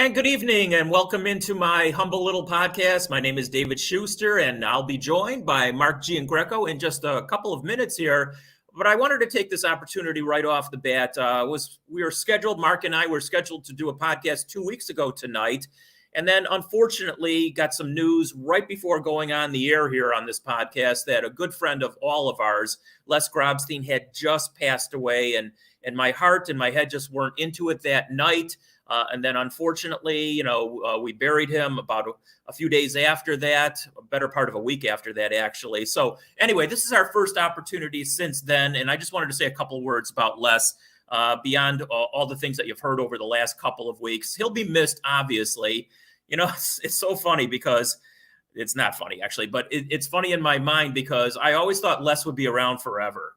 And good evening and welcome into my humble little podcast. My name is David Schuster and I'll be joined by Mark Giangreco in just a couple of minutes here. But I wanted to take this opportunity right off the bat. Mark and I were scheduled to do a podcast 2 weeks ago tonight. And then unfortunately got some news right before going on the air here on this podcast that a good friend of all of ours, Les Grobstein, had just passed away. And my heart and my head just weren't into it that night. And then unfortunately, we buried him about a few days after that, a better part of a week after that, actually. So anyway, this is our first opportunity since then. And I just wanted to say a couple of words about Les beyond all the things that you've heard over the last couple of weeks. He'll be missed, obviously. It's so funny because it's not funny, actually, but it's funny in my mind because I always thought Les would be around forever,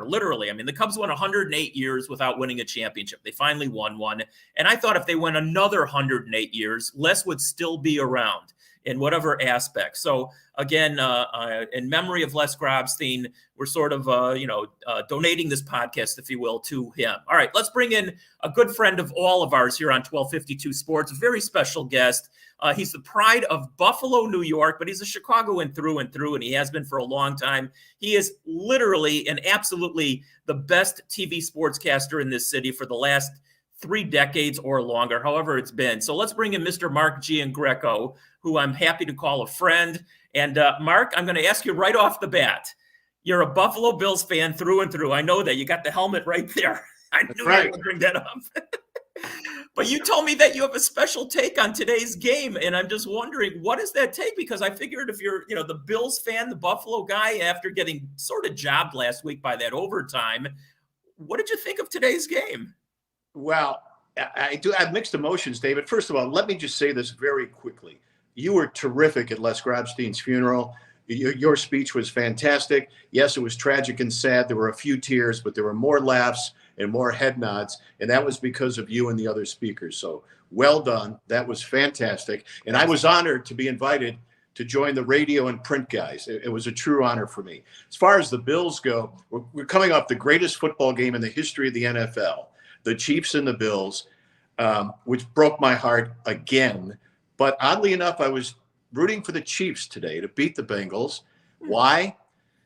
literally. I mean, the Cubs went 108 years without winning a championship. They finally won one. And I thought if they went another 108 years, Les would still be around in whatever aspect. So again, in memory of Les Grobstein, we're sort of, donating this podcast, if you will, to him. All right, let's bring in a good friend of all of ours here on 1252 Sports, a very special guest. He's the pride of Buffalo, New York, but he's a Chicagoan through and through, and he has been for a long time. He is literally and absolutely the best TV sportscaster in this city for the last 3 decades or longer, however it's been. So let's bring in Mr. Mark Giangreco, who I'm happy to call a friend. And Mark, I'm going to ask you right off the bat. You're a Buffalo Bills fan through and through. I know that. You got the helmet right there. I knew I would bring that up. But you told me that you have a special take on today's game, and I'm just wondering, what is that take? Because I figured if you're, the Bills fan, the Buffalo guy, after getting sort of jobbed last week by that overtime, what did you think of today's game? Well, I have mixed emotions, David. First of all, let me just say this very quickly. You were terrific at Les Grobstein's funeral. Your speech was fantastic. Yes, it was tragic and sad. There were a few tears, but there were more laughs and more head nods, and that was because of you and the other speakers. So well done. That was fantastic. And I was honored to be invited to join the radio and print guys. It was a true honor for me. As far as the Bills go, we're coming off the greatest football game in the history of the NFL, the Chiefs and the Bills, which broke my heart again. But oddly enough, I was rooting for the Chiefs today to beat the Bengals. Why?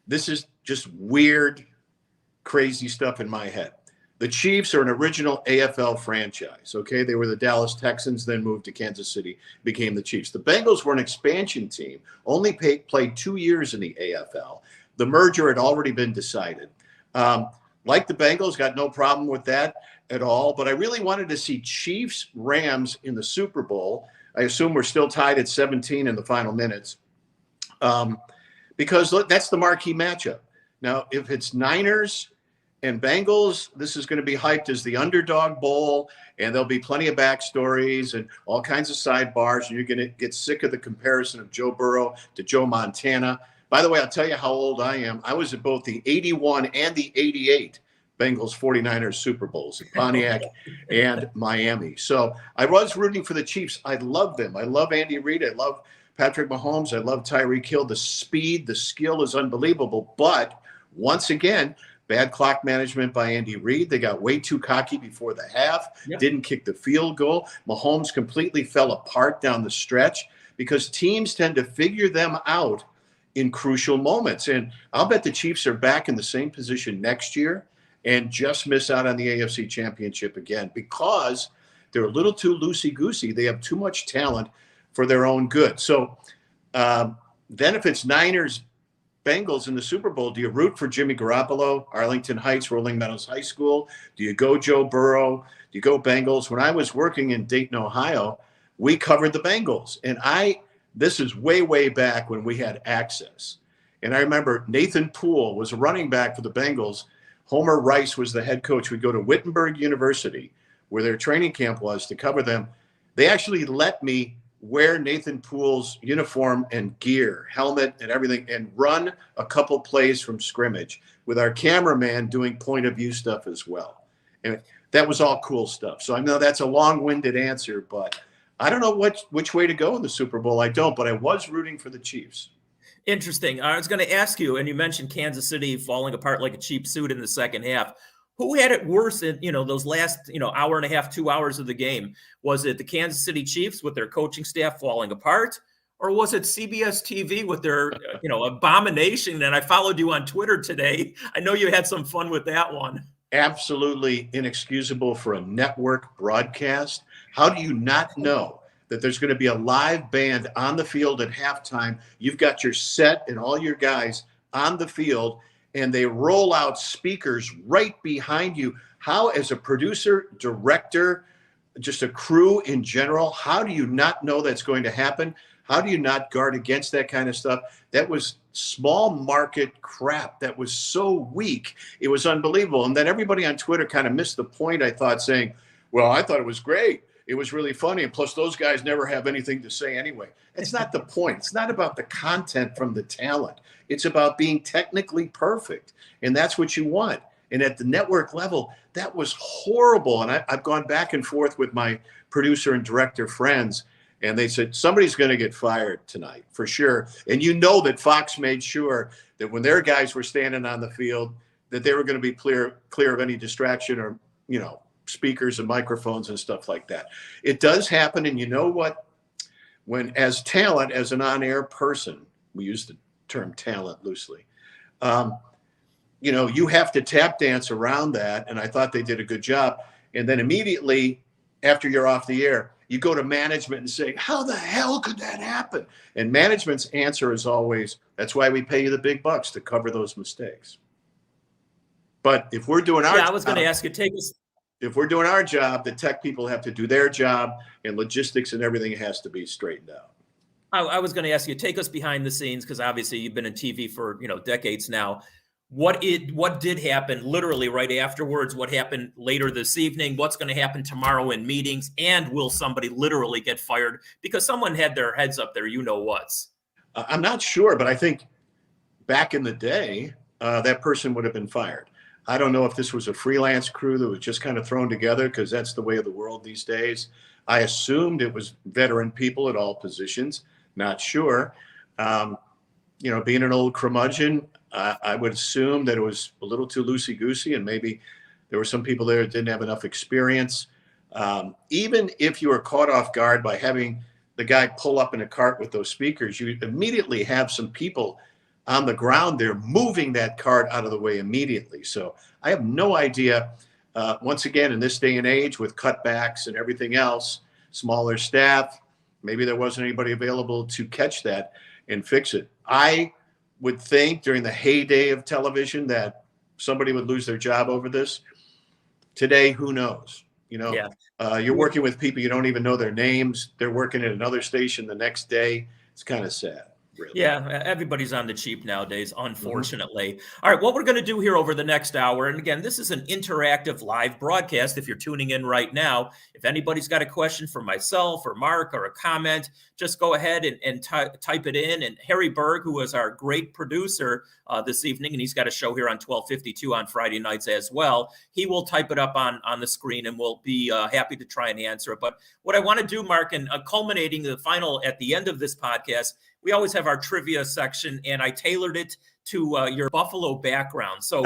This is just weird, crazy stuff in my head. The Chiefs are an original AFL franchise, okay? They were the Dallas Texans, then moved to Kansas City, became the Chiefs. The Bengals were an expansion team, only played 2 years in the AFL. The merger had already been decided. Like the Bengals, got no problem with that at all, but I really wanted to see Chiefs-Rams in the Super Bowl. I assume we're still tied at 17 in the final minutes because that's the marquee matchup. Now, if it's Niners and Bengals, this is going to be hyped as the underdog bowl, and there'll be plenty of backstories and all kinds of sidebars, and you're going to get sick of the comparison of Joe Burrow to Joe Montana. By the way, I'll tell you how old I am. I was at both the 81 and the 88 Bengals 49ers Super Bowls in Pontiac and Miami. So I was rooting for the Chiefs. I love them. I love Andy Reid. I love Patrick Mahomes. I love Tyreek Hill. The speed, the skill is unbelievable. But once again, bad clock management by Andy Reid. They got way too cocky before the half, didn't kick the field goal. Mahomes completely fell apart down the stretch because teams tend to figure them out in crucial moments. And I'll bet the Chiefs are back in the same position next year and just miss out on the AFC Championship again because they're a little too loosey-goosey. They have too much talent for their own good. So then if it's Niners, Bengals in the Super Bowl, do you root for Jimmy Garoppolo, Arlington Heights, Rolling Meadows High School? Do you go Joe Burrow? Do you go Bengals? When I was working in Dayton, Ohio, we covered the Bengals. And this is way, way back when we had access. And I remember Nathan Poole was a running back for the Bengals. Homer Rice was the head coach. We'd go to Wittenberg University, where their training camp was, to cover them. They actually let me wear Nathan Poole's uniform and gear, helmet and everything, and run a couple plays from scrimmage with our cameraman doing point of view stuff as well. And that was all cool stuff. So I know that's a long-winded answer, but I don't know which way to go in the Super Bowl. I don't, but I was rooting for the Chiefs. Interesting. I was going to ask you, and you mentioned Kansas City falling apart like a cheap suit in the second half. Who had it worse in, those last, hour and a half, 2 hours of the game? Was it the Kansas City Chiefs with their coaching staff falling apart? Or was it CBS TV with their, abomination? And I followed you on Twitter today. I know you had some fun with that one. Absolutely inexcusable for a network broadcast. How do you not know that there's going to be a live band on the field at halftime? You've got your set and all your guys on the field, and they roll out speakers right behind you. How, as a producer, director, just a crew in general, how do you not know that's going to happen? How do you not guard against that kind of stuff? That was small market crap. That was so weak. It was unbelievable. And then everybody on Twitter kind of missed the point, I thought, saying, well, I thought it was great. It was really funny. And plus, those guys never have anything to say anyway. It's not the point. It's not about the content from the talent. It's about being technically perfect. And that's what you want. And at the network level, that was horrible. And I've gone back and forth with my producer and director friends. And they said, somebody's going to get fired tonight for sure. And you know that Fox made sure that when their guys were standing on the field, that they were going to be clear of any distraction or, speakers and microphones and stuff like that. It does happen. And you know what? When as talent, as an on-air person, we use the term talent loosely, you have to tap dance around that. And I thought they did a good job. And then immediately after you're off the air, you go to management and say, how the hell could that happen? And management's answer is always, that's why we pay you the big bucks to cover those mistakes. But if we're doing our I was going to ask you, if we're doing our job, the tech people have to do their job, and logistics and everything has to be straightened out. I was going to ask you, take us behind the scenes, because obviously you've been in TV for, decades now. What did happen literally right afterwards? What happened later this evening? What's going to happen tomorrow in meetings? And will somebody literally get fired because someone had their heads up there? What's? I'm not sure, but I think back in the day, that person would have been fired. I don't know if this was a freelance crew that was just kind of thrown together because that's the way of the world these days. I assumed it was veteran people at all positions. Not sure. Being an old curmudgeon, I would assume that it was a little too loosey-goosey, and maybe there were some people there that didn't have enough experience. Even if you were caught off guard by having the guy pull up in a cart with those speakers, you immediately have some people on the ground there moving that cart out of the way immediately. So I have no idea. Once again, in this day and age with cutbacks and everything else, smaller staff, maybe there wasn't anybody available to catch that and fix it. I would think during the heyday of television that somebody would lose their job over this. Today, who knows? You're working with people, you don't even know their names. They're working at another station the next day. It's kind of sad. Really. Yeah, everybody's on the cheap nowadays, unfortunately. Mm-hmm. All right, what we're going to do here over the next hour, and again, this is an interactive live broadcast if you're tuning in right now. If anybody's got a question for myself or Mark or a comment, just go ahead and type it in. And Harry Berg, who is our great producer this evening, and he's got a show here on 1252 on Friday nights as well, he will type it up on the screen, and we'll be happy to try and answer it. But what I want to do, Mark, and culminating the final at the end of this podcast, we always have our trivia section, and I tailored it to your Buffalo background. So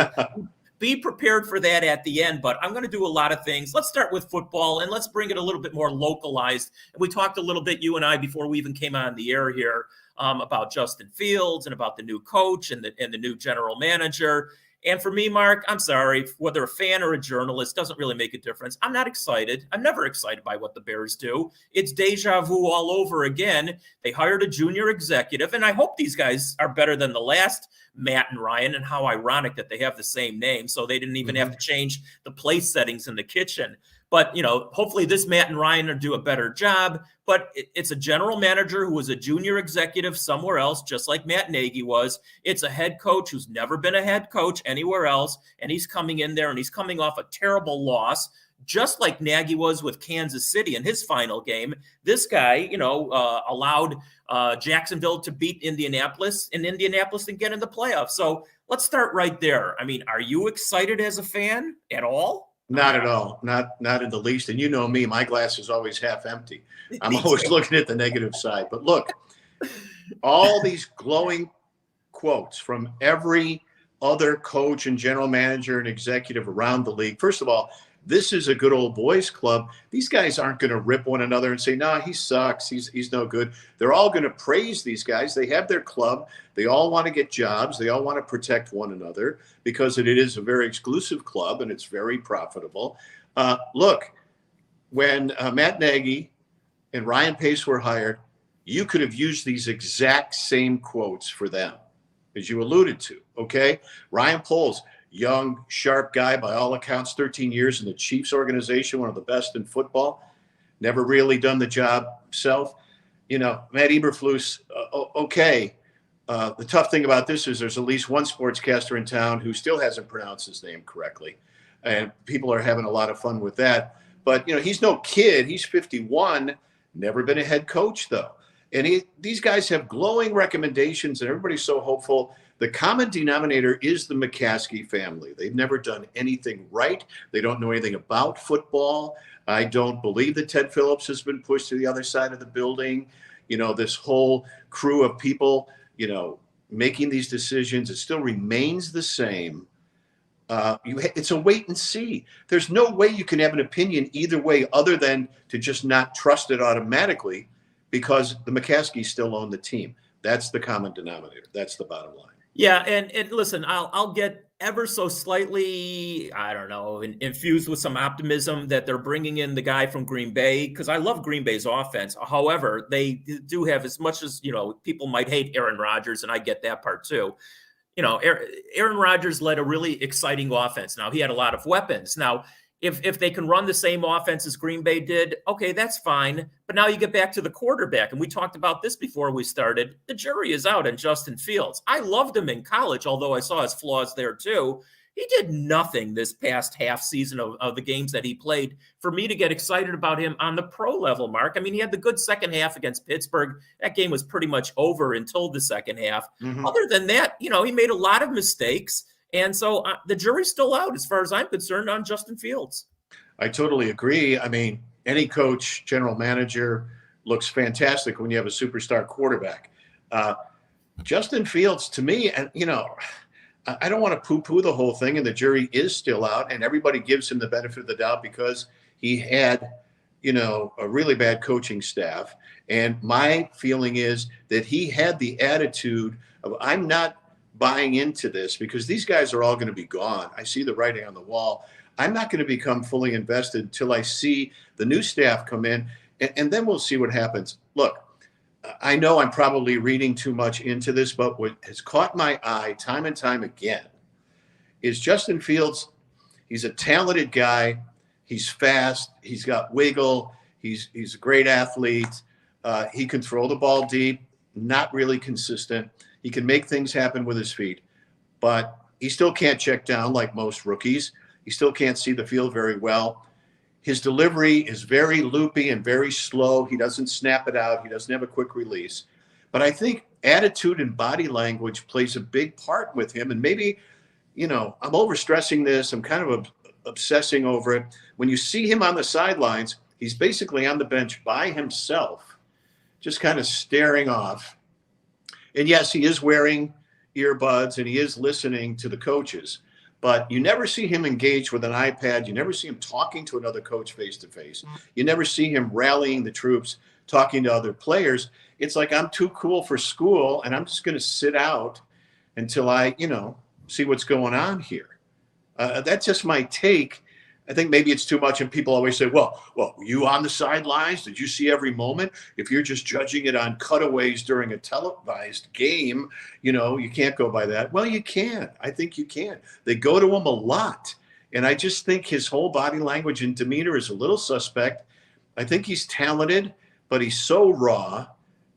be prepared for that at the end, but I'm going to do a lot of things. Let's start with football, and let's bring it a little bit more localized. And we talked a little bit, you and I, before we even came on the air here, about Justin Fields and about the new coach and the new general manager. And for me, Mark, I'm sorry, whether a fan or a journalist doesn't really make a difference. I'm not excited. I'm never excited by what the Bears do. It's deja vu all over again. They hired a junior executive, and I hope these guys are better than the last Matt and Ryan, and how ironic that they have the same name, so they didn't even have to change the place settings in the kitchen. But, hopefully this Matt and Ryan will do a better job. But it's a general manager who was a junior executive somewhere else, just like Matt Nagy was. It's a head coach who's never been a head coach anywhere else. And he's coming in there and he's coming off a terrible loss, just like Nagy was with Kansas City in his final game. This guy, allowed Jacksonville to beat Indianapolis, and Indianapolis to get in the playoffs. So let's start right there. I mean, are you excited as a fan at all? Not at all. Not in the least. And you know me, my glass is always half empty. I'm always looking at the negative side. But look, all these glowing quotes from every other coach and general manager and executive around the league. First of all, this is a good old boys club. These guys aren't going to rip one another and say, "No, he sucks. He's no good." They're all going to praise these guys. They have their club. They all want to get jobs. They all want to protect one another because it is a very exclusive club and it's very profitable. Look, when Matt Nagy and Ryan Pace were hired, you could have used these exact same quotes for them, as you alluded to. Okay, Ryan Poles, young, sharp guy, by all accounts, 13 years in the Chiefs organization, one of the best in football, never really done the job himself. Matt Eberflus, okay. The tough thing about this is there's at least one sportscaster in town who still hasn't pronounced his name correctly. And people are having a lot of fun with that. But, he's no kid. He's 51, never been a head coach, though. And these guys have glowing recommendations, and everybody's so hopeful. The common denominator is the McCaskey family. They've never done anything right. They don't know anything about football. I don't believe that Ted Phillips has been pushed to the other side of the building. This whole crew of people, making these decisions, it still remains the same. It's a wait and see. There's no way you can have an opinion either way other than to just not trust it automatically because the McCaskies still own the team. That's the common denominator. That's the bottom line. Yeah, and listen, I'll get ever so slightly, I don't know, infused with some optimism that they're bringing in the guy from Green Bay, because I love Green Bay's offense. However, they do have, as much as, people might hate Aaron Rodgers, and I get that part too. Aaron Rodgers led a really exciting offense. Now, he had a lot of weapons. Now, if they can run the same offense as Green Bay did, okay, that's fine. But now you get back to the quarterback, and we talked about this before we started. The jury is out on Justin Fields. I loved him in college, although I saw his flaws there too. He did nothing this past half season of the games that he played for me to get excited about him on the pro level, Mark. I mean, he had the good second half against Pittsburgh. That game was pretty much over until the second half. Mm-hmm. Other than that, he made a lot of mistakes. And so the jury's still out, as far as I'm concerned, on Justin Fields. I totally agree. I mean, any coach, general manager looks fantastic when you have a superstar quarterback. Justin Fields, to me, and I don't want to poo-poo the whole thing, and the jury is still out, and everybody gives him the benefit of the doubt because he had, a really bad coaching staff. And my feeling is that he had the attitude of, I'm not buying into this because these guys are all going to be gone. I see the writing on the wall. I'm not going to become fully invested until I see the new staff come in, and then we'll see what happens. Look, I know I'm probably reading too much into this, but what has caught my eye time and time again is Justin Fields. He's a talented guy. He's fast. He's got wiggle. He's a great athlete. He can throw the ball deep, not really consistent. He can make things happen with his feet, but he still can't check down like most rookies. He still can't see the field very well. His delivery is very loopy and very slow. He doesn't snap it out. He doesn't have a quick release. But I think attitude and body language plays a big part with him. And maybe, I'm overstressing this. I'm kind of obsessing over it. When you see him on the sidelines, he's basically on the bench by himself, just kind of staring off. And yes, he is wearing earbuds and he is listening to the coaches. But you never see him engage with an iPad. You never see him talking to another coach face to face. You never see him rallying the troops, talking to other players. It's like, I'm too cool for school, and I'm just going to sit out until I, see what's going on here. That's just my take. I think maybe it's too much, and people always say, well, were you on the sidelines? Did you see every moment? If you're just judging it on cutaways during a televised game, you can't go by that. Well, you can. I think you can. They go to him a lot, and I just think his whole body language and demeanor is a little suspect. I think he's talented, but he's so raw,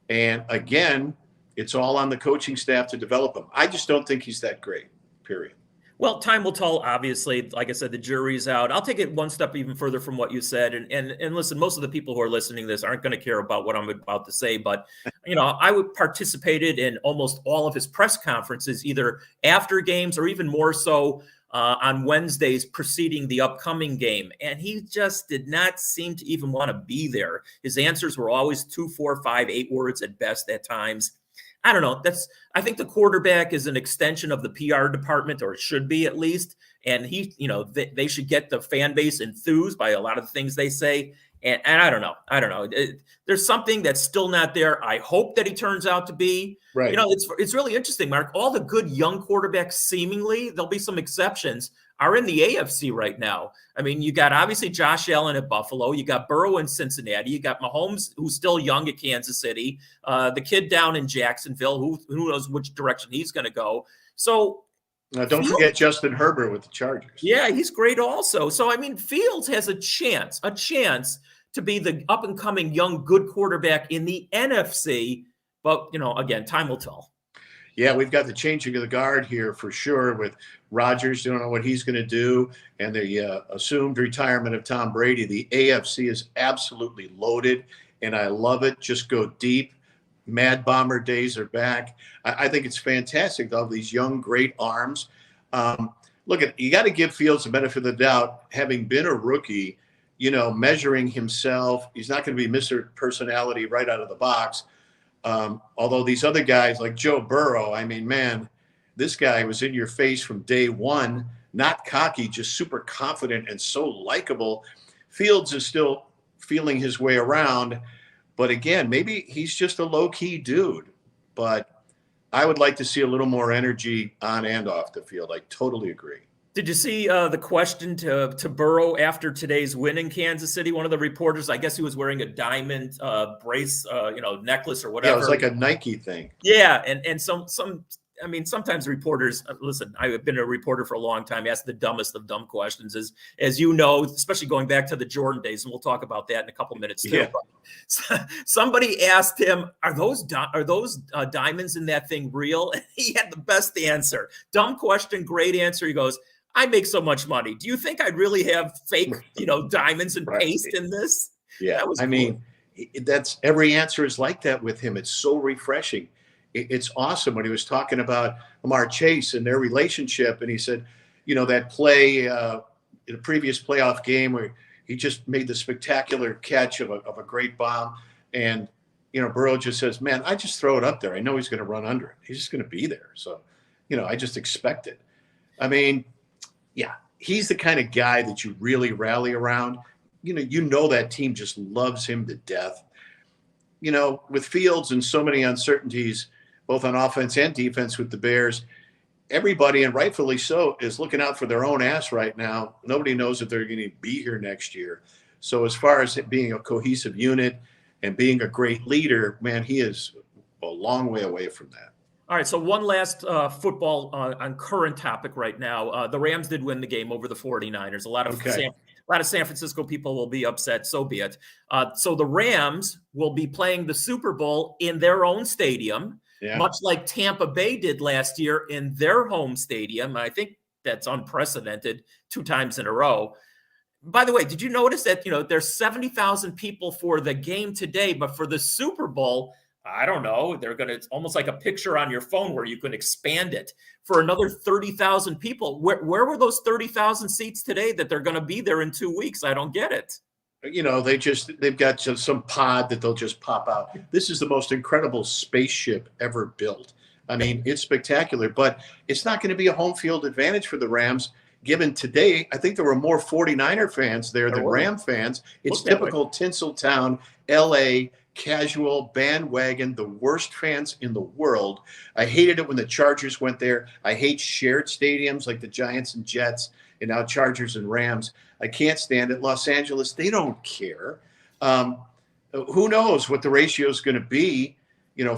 and again, it's all on the coaching staff to develop him. I just don't think he's that great, period. Well, time will tell, obviously. Like I said, the jury's out. I'll take it one step even further from what you said. And listen, most of the people who are listening to this aren't going to care about what I'm about to say. But, I participated in almost all of his press conferences, either after games or even more so on Wednesdays preceding the upcoming game. And he just did not seem to even want to be there. His answers were always 2, 4, 5, 8 words at best at times. I don't know. I think the quarterback is an extension of the PR department, or it should be at least. And they should get the fan base enthused by a lot of the things they say. And I don't know. There's something that's still not there. I hope that he turns out to be. Right. It's really interesting, Mark. All the good young quarterbacks, seemingly, there'll be some exceptions, are in the AFC right now. I mean, you got obviously Josh Allen at Buffalo. You got Burrow in Cincinnati. You got Mahomes, who's still young at Kansas City. The kid down in Jacksonville, who knows which direction he's going to go. So now, don't forget Justin Herbert with the Chargers. Yeah, he's great also. So, I mean, Fields has a chance to be the up-and-coming young good quarterback in the NFC. But, again, time will tell. Yeah, we've got the changing of the guard here for sure with Rodgers. You don't know what he's going to do. And the assumed retirement of Tom Brady. The AFC is absolutely loaded, and I love it. Just go deep. Mad Bomber days are back. I think it's fantastic to have these young, great arms. You got to give Fields the benefit of the doubt, having been a rookie, measuring himself. He's not going to be Mr. Personality right out of the box. Although these other guys like Joe Burrow, I mean, man, this guy was in your face from day one, not cocky, just super confident and so likable. Fields is still feeling his way around. But again, maybe he's just a low-key dude. But I would like to see a little more energy on and off the field. I totally agree. Did you see the question to Burrow after today's win in Kansas City? One of the reporters, I guess he was wearing a diamond brace, necklace or whatever. Yeah, it was like a Nike thing. Yeah, and sometimes reporters, listen, I've been a reporter for a long time, ask the dumbest of dumb questions, as you know, especially going back to the Jordan days, and we'll talk about that in a couple minutes too. Yeah. Somebody asked him, are those diamonds in that thing real? And he had the best answer. Dumb question, great answer. He goes, I make so much money. Do you think I'd really have fake, diamonds and paste in this? Yeah, that was cool. mean, that's every answer is like that with him. It's so refreshing. It's awesome when he was talking about Lamar Chase and their relationship. And he said, that play in a previous playoff game where he just made the spectacular catch of a great bomb. And, Burrow just says, man, I just throw it up there. I know he's going to run under it. He's just going to be there. So, I just expect it. I mean, yeah, he's the kind of guy that you really rally around. That team just loves him to death. With Fields and so many uncertainties, both on offense and defense with the Bears, everybody, and rightfully so, is looking out for their own ass right now. Nobody knows if they're going to be here next year. So as far as it being a cohesive unit and being a great leader, man, he is a long way away from that. All right, so one last football on current topic right now. The Rams did win the game over the 49ers. A lot of San Francisco people will be upset, so be it. So the Rams will be playing the Super Bowl in their own stadium, much like Tampa Bay did last year in their home stadium. I think that's unprecedented 2 times in a row. By the way, did you notice that, there's 70,000 people for the game today, but for the Super Bowl, I don't know, it's almost like a picture on your phone where you can expand it for another 30,000 people. Where were those 30,000 seats today that they're going to be there in 2 weeks? I don't get it. They've got just some pod that they'll just pop out. This is the most incredible spaceship ever built. I mean, it's spectacular, but it's not going to be a home field advantage for the Rams. Given today, I think there were more 49er fans there than Ram fans. It's typical Tinseltown, LA, casual bandwagon, the worst fans in the world. I hated it when the Chargers went there. I hate shared stadiums like the Giants and Jets, and now Chargers and Rams. I can't stand it. Los Angeles, they don't care. Who knows what the ratio is going to be,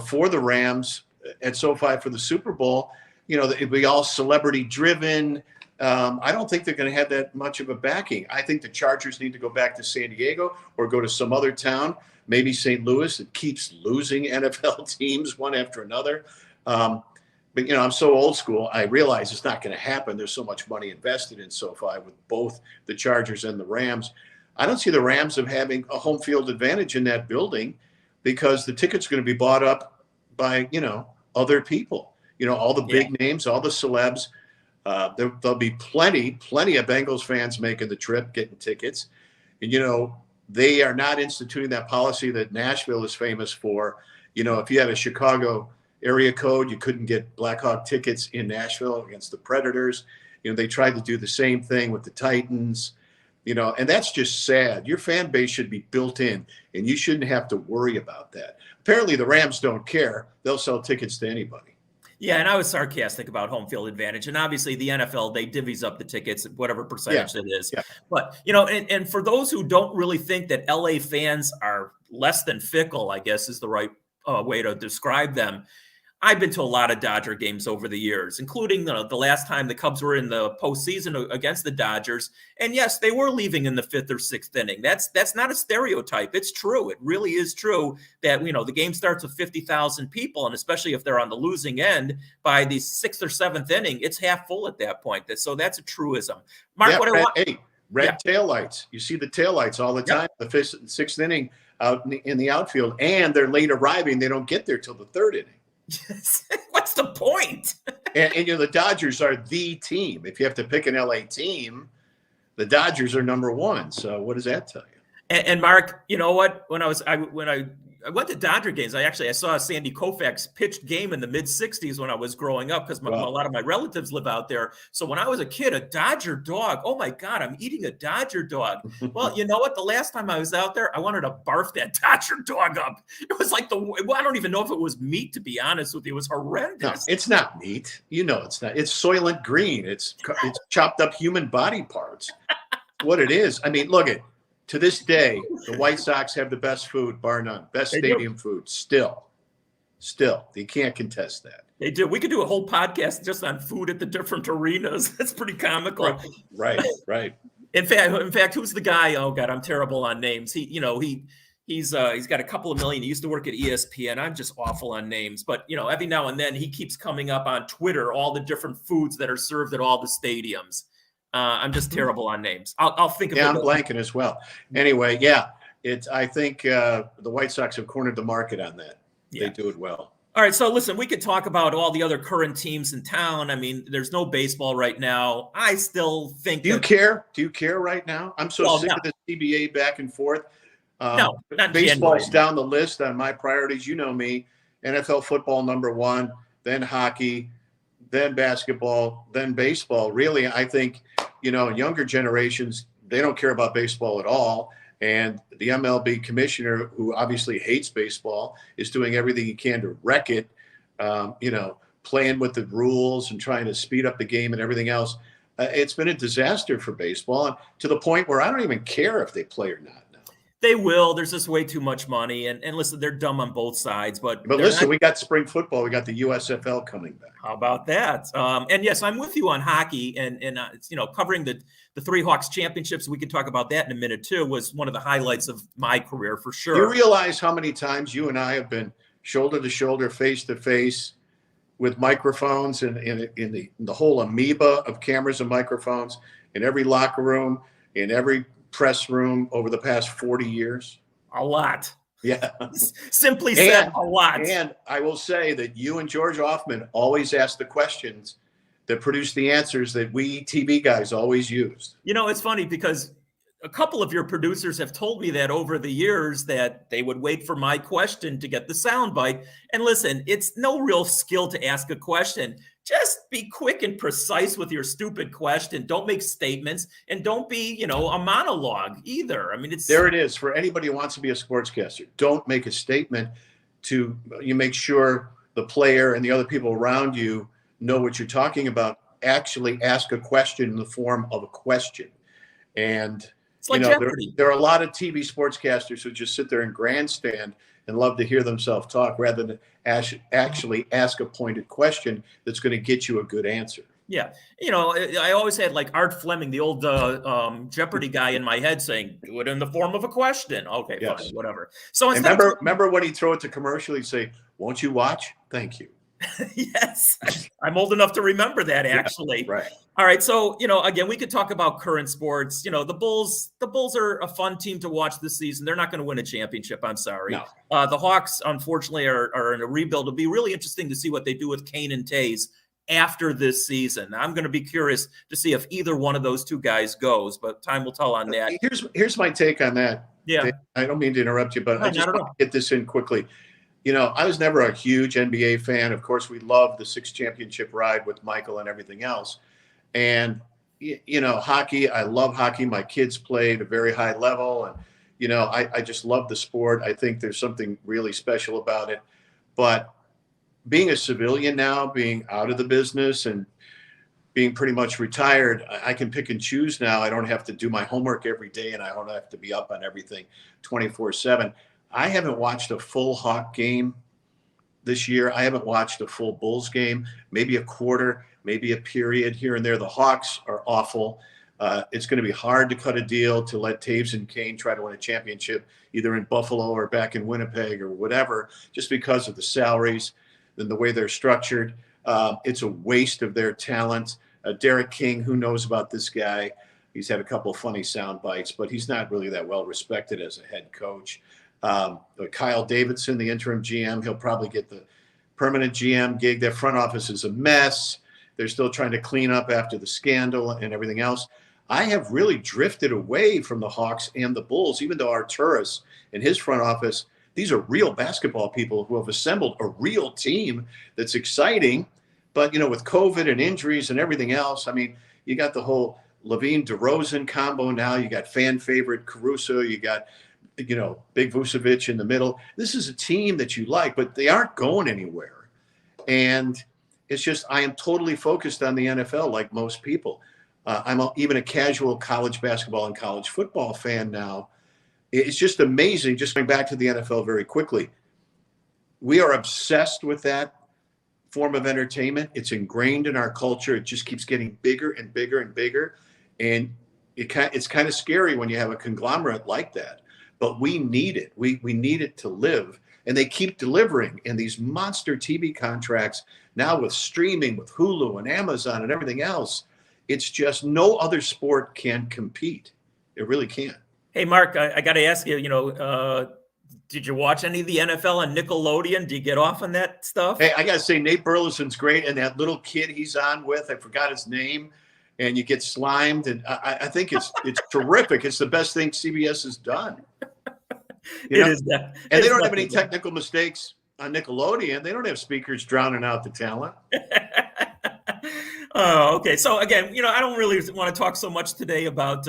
for the Rams at SoFi for the Super Bowl. It'll be all celebrity driven. I don't think they're going to have that much of a backing. I think the Chargers need to go back to San Diego or go to some other town, maybe St. Louis, that keeps losing NFL teams one after another. But, I'm so old school. I realize it's not going to happen. There's so much money invested in SoFi with both the Chargers and the Rams. I don't see the Rams having a home field advantage in that building because the ticket's going to be bought up by, other people, all the big names, all the celebs. There'll be plenty of Bengals fans making the trip, getting tickets. And, they are not instituting that policy that Nashville is famous for. If you had a Chicago area code. You couldn't get Blackhawk tickets in Nashville against the Predators. They tried to do the same thing with the Titans, and that's just sad. Your fan base should be built in, and you shouldn't have to worry about that. Apparently, the Rams don't care. They'll sell tickets to anybody. Yeah, and I was sarcastic about home field advantage. And obviously the NFL, they divvies up the tickets, whatever percentage it is. Yeah. But, and for those who don't really think that LA fans are less than fickle, I guess is the right way to describe them. I've been to a lot of Dodger games over the years, including the last time the Cubs were in the postseason against the Dodgers. And yes, they were leaving in the 5th or 6th inning. That's not a stereotype. It's true. It really is true that, the game starts with 50,000 people. And especially if they're on the losing end by the 6th or 7th inning, it's half full at that point. So that's a truism. Mark, red taillights. You see the taillights all the time, the 5th and 6th inning out in the outfield, and they're late arriving. They don't get there till the 3rd inning. What's the point? and the Dodgers are the team. If you have to pick an LA team, the Dodgers are number one. So what does that tell you? And Mark, you know what? When I went to Dodger games, I saw Sandy Koufax pitched game in the mid-'60s when I was growing up because a lot of my relatives live out there. So when I was a kid, a Dodger dog, oh my God, I'm eating a Dodger dog. Well, you know what? The last time I was out there, I wanted to barf that Dodger dog up. It was like I don't even know if it was meat, to be honest with you. It was horrendous. No, it's not meat. It's not. It's Soylent Green. It's chopped up human body parts. What it is. I mean, look at. To this day, the White Sox have the best food, bar none. Best stadium food, still. You can't contest that. They do. We could do a whole podcast just on food at the different arenas. That's pretty comical. Right. In fact, who's the guy? Oh God, I'm terrible on names. He's got a couple of million. He used to work at ESPN. I'm just awful on names, but every now and then he keeps coming up on Twitter all the different foods that are served at all the stadiums. I'm just terrible on names. I'll think of it. Yeah, I'm blanking as well. Anyway, I think the White Sox have cornered the market on that. Yeah. They do it well. All right, so listen, we could talk about all the other current teams in town. I mean, there's no baseball right now. I still think. Do you care? Do you care right now? I'm so sick of this CBA back and forth. No, not baseball's down the list on my priorities. You know me. NFL football number one, then hockey, then basketball, then baseball. Really, I think. Younger generations, they don't care about baseball at all. And the MLB commissioner, who obviously hates baseball, is doing everything he can to wreck it, playing with the rules and trying to speed up the game and everything else. It's been a disaster for baseball, and to the point where I don't even care if they play or not now. They will. There's just way too much money. And listen, they're dumb on both sides. But listen, we got spring football. We got the USFL coming back. How about that? And yes, I'm with you on hockey. And covering the 3 Hawks championships, we can talk about that in a minute too, was one of the highlights of my career for sure. You realize how many times you and I have been shoulder to shoulder, face to face with microphones and in the whole amoeba of cameras and microphones in every locker room, in every press room over the past 40 years? A lot. Yeah. Simply said, a lot. And I will say that you and George Hoffman always ask the questions that produce the answers that we TV guys always used. It's funny because a couple of your producers have told me that over the years that they would wait for my question to get the soundbite. And listen, it's no real skill to ask a question. Just be quick and precise with your stupid question. Don't make statements, and don't be, a monologue either. I mean, there it is for anybody who wants to be a sportscaster. Don't make a statement. You make sure the player and the other people around you know what you're talking about. Actually ask a question in the form of a question. And it's like Jeopardy. There are a lot of TV sportscasters who just sit there and grandstand and love to hear themselves talk rather than actually ask a pointed question that's going to get you a good answer. Yeah. I always had like Art Fleming, the old Jeopardy guy in my head saying, do it in the form of a question. Okay, yes. Fine, whatever. So remember when he'd throw it to commercial, he'd say, won't you watch? Thank you. Yes. I'm old enough to remember that, actually. Yeah, right. All right. So, again, we could talk about current sports. The Bulls are a fun team to watch this season. They're not going to win a championship. I'm sorry. No. The Hawks, unfortunately, are in a rebuild. It'll be really interesting to see what they do with Kane and Tays after this season. I'm going to be curious to see if either one of those two guys goes, but time will tell on that. Here's my take on that. Yeah. I don't mean to interrupt you, but I just want to get this in quickly. I was never a huge NBA fan. Of course, we loved the 6 championship ride with Michael and everything else. And, hockey, I love hockey. My kids play at a very high level. And, I just love the sport. I think there's something really special about it. But being a civilian now, being out of the business and being pretty much retired, I can pick and choose now. I don't have to do my homework every day, and I don't have to be up on everything 24/7. I haven't watched a full Hawk game this year. I haven't watched a full Bulls game, maybe a quarter, maybe a period here and there. The Hawks are awful. It's going to be hard to cut a deal to let Taves and Kane try to win a championship, either in Buffalo or back in Winnipeg or whatever, just because of the salaries and the way they're structured. It's a waste of their talent. Derek King, who knows about this guy? He's had a couple of funny sound bites, but he's not really that well respected as a head coach. Kyle Davidson, the interim GM, he'll probably get the permanent GM gig. Their front office is a mess. They're still trying to clean up after the scandal and everything else. I have really drifted away from the Hawks and the Bulls, even though Arturas and his front office, these are real basketball people who have assembled a real team that's exciting. But, with COVID and injuries and everything else, I mean, you got the whole Levine-DeRozan combo now. You got fan favorite Caruso. You got, Big Vucevic in the middle. This is a team that you like, but they aren't going anywhere. And it's just, I am totally focused on the NFL like most people. I'm even a casual college basketball and college football fan now. It's just amazing. Just going back to the NFL very quickly. We are obsessed with that form of entertainment. It's ingrained in our culture. It just keeps getting bigger and bigger and bigger. And it's kind of scary when you have a conglomerate like that. But we need it. We need it to live. And they keep delivering. And these monster TV contracts now with streaming, with Hulu and Amazon and everything else, it's just no other sport can compete. It really can't. Hey, Mark, I got to ask you, did you watch any of the NFL on Nickelodeon? Do you get off on that stuff? Hey, I got to say, Nate Burleson's great. And that little kid he's on with, I forgot his name, and you get slimed. And I think it's terrific. It's the best thing CBS has done. It is that. And they don't have any technical mistakes on Nickelodeon. They don't have speakers drowning out the talent. Oh, okay. So again, I don't really want to talk so much today about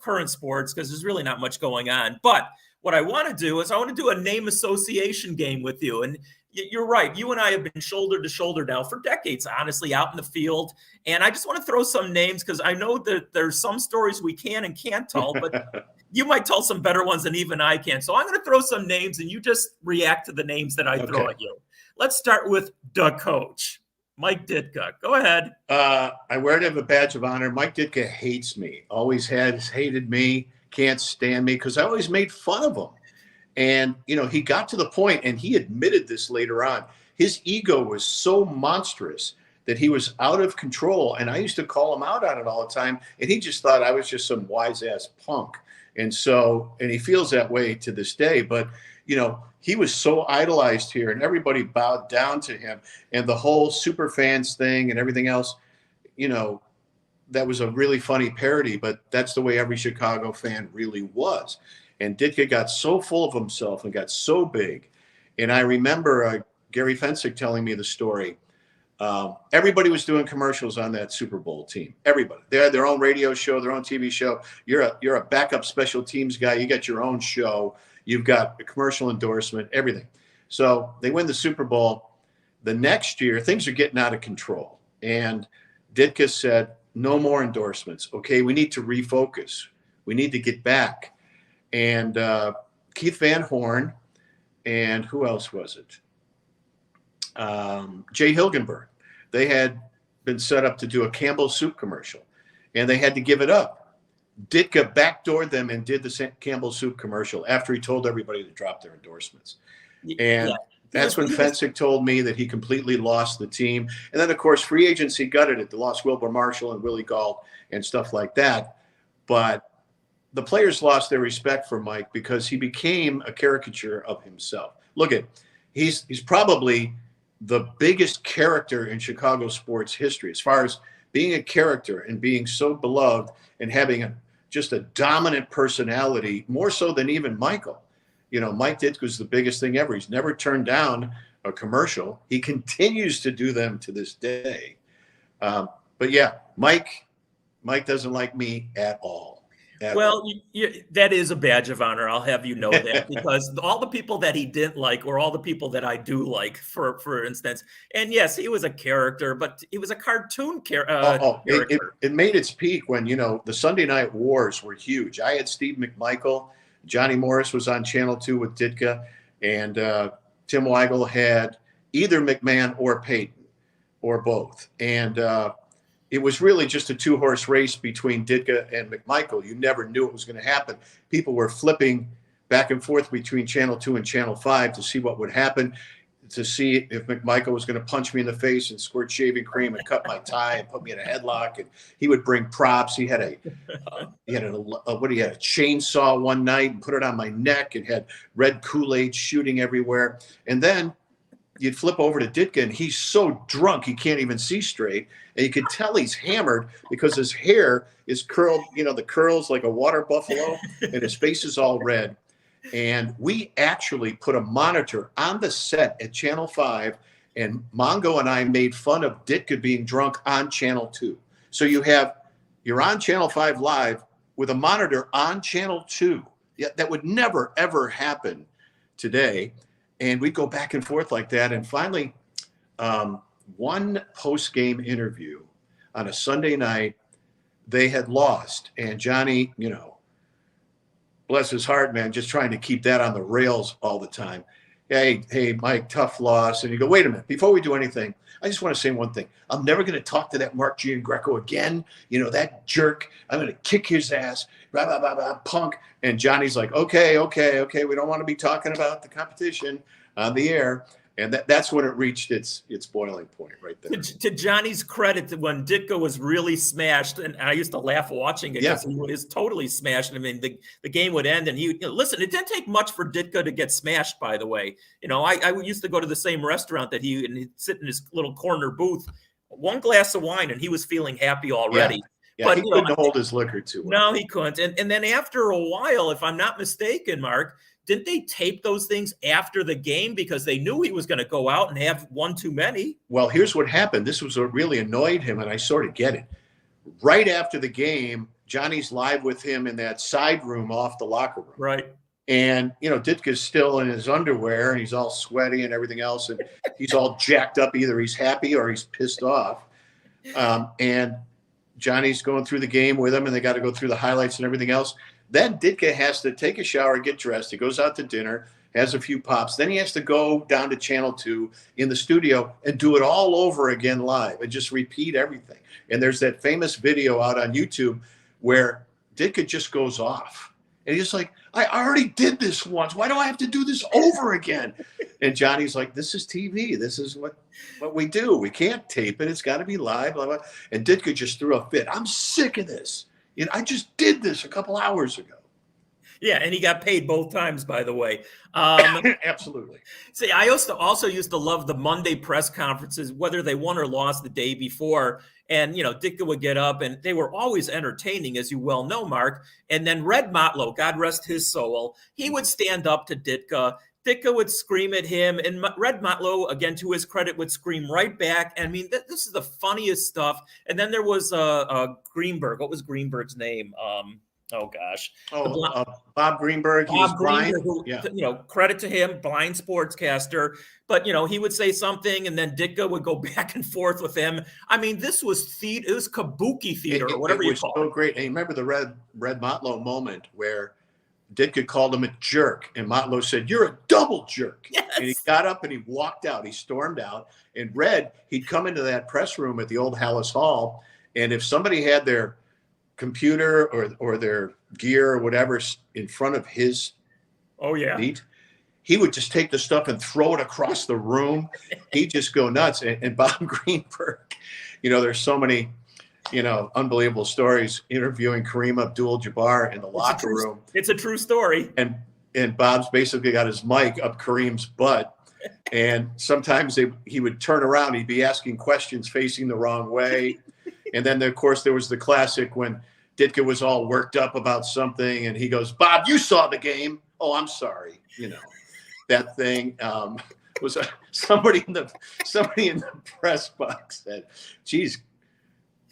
current sports because there's really not much going on. But what I want to do is I want to do a name association game with you. And you're right. You and I have been shoulder to shoulder now for decades, honestly, out in the field. And I just want to throw some names because I know that there's some stories we can and can't tell, but you might tell some better ones than even I can. So I'm going to throw some names and you just react to the names that I throw at you. Let's start with the coach. Mike Ditka. Go ahead. I wear it as a badge of honor. Mike Ditka hates me. Always has hated me. Can't stand me because I always made fun of him. And, he got to the point, and he admitted this later on. His ego was so monstrous that he was out of control. And I used to call him out on it all the time. And he just thought I was just some wise ass punk. And he feels that way to this day. But, he was so idolized here and everybody bowed down to him, and the whole super fans thing and everything else, that was a really funny parody, but that's the way every Chicago fan really was. And Ditka got so full of himself and got so big. And I remember Gary Fensick telling me the story. Everybody was doing commercials on that Super Bowl team. Everybody. They had their own radio show, their own TV show. You're a backup special teams guy. You got your own show. You've got a commercial endorsement, everything. So they win the Super Bowl. The next year, things are getting out of control. And Ditka said, no more endorsements. Okay, we need to refocus. We need to get back. And Keith Van Horn, and who else was it? Jay Hilgenberg. They had been set up to do a Campbell Soup commercial, and they had to give it up. Ditka backdoored them and did the Campbell Soup commercial after he told everybody to drop their endorsements. And that's when Fensick told me that he completely lost the team. And then, of course, free agency gutted it. They lost Wilbur Marshall and Willie Gault and stuff like that. But the players lost their respect for Mike because he became a caricature of himself. Look at, he's probably the biggest character in Chicago sports history as far as being a character and being so beloved and having just a dominant personality, more so than even Michael. Mike Ditka's the biggest thing ever. He's never turned down a commercial. He continues to do them to this day. But yeah, Mike doesn't like me at all. Well, that is a badge of honor. I'll have you know that, because all the people that he didn't like were all the people that I do like, for instance. And yes, he was a character, but he was a cartoon character. It made its peak when, the Sunday Night Wars were huge. I had Steve McMichael. Johnny Morris was on Channel 2 with Ditka. And Tim Weigel had either McMahon or Payton or both. And it was really just a two-horse race between Ditka and McMichael. You never knew what was going to happen. People were flipping back and forth between Channel 2 and Channel 5 to see what would happen, to see if McMichael was going to punch me in the face and squirt shaving cream and cut my tie and put me in a headlock. And he would bring props. He had a chainsaw one night and put it on my neck and had red Kool-Aid shooting everywhere. And then you'd flip over to Ditka, and he's so drunk he can't even see straight. And you could tell he's hammered because his hair is curled, the curls like a water buffalo, and his face is all red. And we actually put a monitor on the set at Channel 5, and Mongo and I made fun of Ditka being drunk on Channel 2. So you're on Channel 5 live with a monitor on Channel 2. Yeah, that would never, ever happen today. And we'd go back and forth like that. And finally, one post-game interview on a Sunday night, they had lost. And Johnny, bless his heart, man, just trying to keep that on the rails all the time. Hey, Mike, tough loss. And you go, wait a minute, before we do anything, I just want to say one thing. I'm never going to talk to that Mark Giangreco again. That jerk. I'm going to kick his ass. Blah, blah, blah, blah, punk. And Johnny's like, okay. We don't want to be talking about the competition on the air. And that's when it reached its boiling point right there. To Johnny's credit, when Ditka was really smashed, and I used to laugh watching it because he was totally smashed. I mean, the game would end, and listen, it didn't take much for Ditka to get smashed, by the way. I used to go to the same restaurant that and he'd sit in his little corner booth, one glass of wine, and he was feeling happy already. Yeah, but he couldn't hold his liquor too well. No, he couldn't. And then after a while, if I'm not mistaken, Mark, didn't they tape those things after the game because they knew he was going to go out and have one too many? Well, here's what happened. This was what really annoyed him, and I sort of get it. Right after the game, Johnny's live with him in that side room off the locker room. Right. And, Ditka's still in his underwear, and he's all sweaty and everything else, and he's all jacked up. Either he's happy or he's pissed off. And Johnny's going through the game with him, and they got to go through the highlights and everything else. Then Ditka has to take a shower, get dressed. He goes out to dinner, has a few pops. Then he has to go down to Channel 2 in the studio and do it all over again live and just repeat everything. And there's that famous video out on YouTube where Ditka just goes off. And he's like, I already did this once. Why do I have to do this over again? And Johnny's like, this is TV. This is what we do. We can't tape it. It's got to be live. Blah, blah. And Ditka just threw a fit. I'm sick of this. I just did this a couple hours ago. Yeah, and he got paid both times, by the way. Absolutely. See, I also used to love the Monday press conferences, whether they won or lost the day before. And, Ditka would get up, and they were always entertaining, as you well know, Mark. And then Red Motlow, God rest his soul, he would stand up to Ditka. Ditka would scream at him, and Red Motlow, again, to his credit, would scream right back. I mean, this is the funniest stuff. And then there was Greenberg. What was Greenberg's name? Bob Greenberg. Bob Greenberg, who, credit to him, blind sportscaster. But, he would say something, and then Ditka would go back and forth with him. I mean, this was theater. It was kabuki theater, or whatever you call it. It was so great. And you remember the Red Motlow moment where Ditka called him a jerk, and Motlow said, "You're a double jerk." Yes. And he got up and he walked out. He stormed out. And Red, he'd come into that press room at the old Hallis Hall, and if somebody had their computer or their gear or whatever in front of his seat, he would just take the stuff and throw it across the room. He'd just go nuts. And Bob Greenberg, there's so many unbelievable stories interviewing Kareem Abdul-Jabbar in the locker room. It's a true story. And Bob's basically got his mic up Kareem's butt. And sometimes he would turn around. He'd be asking questions facing the wrong way. And then, of course, there was the classic when Ditka was all worked up about something, and he goes, "Bob, you saw the game." "Oh, I'm sorry." That thing was somebody in the press box said, "Geez,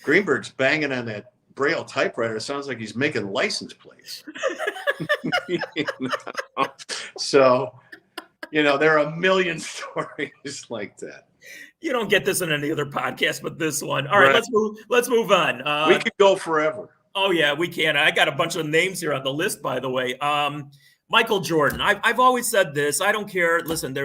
Greenberg's banging on that Braille typewriter. It sounds like he's making license plates." So, there are a million stories like that. You don't get this in any other podcast, but this one. All right, let's move on. We could go forever. Oh yeah, we can. I got a bunch of names here on the list, by the way. Michael Jordan. I've always said this. I don't care. Listen,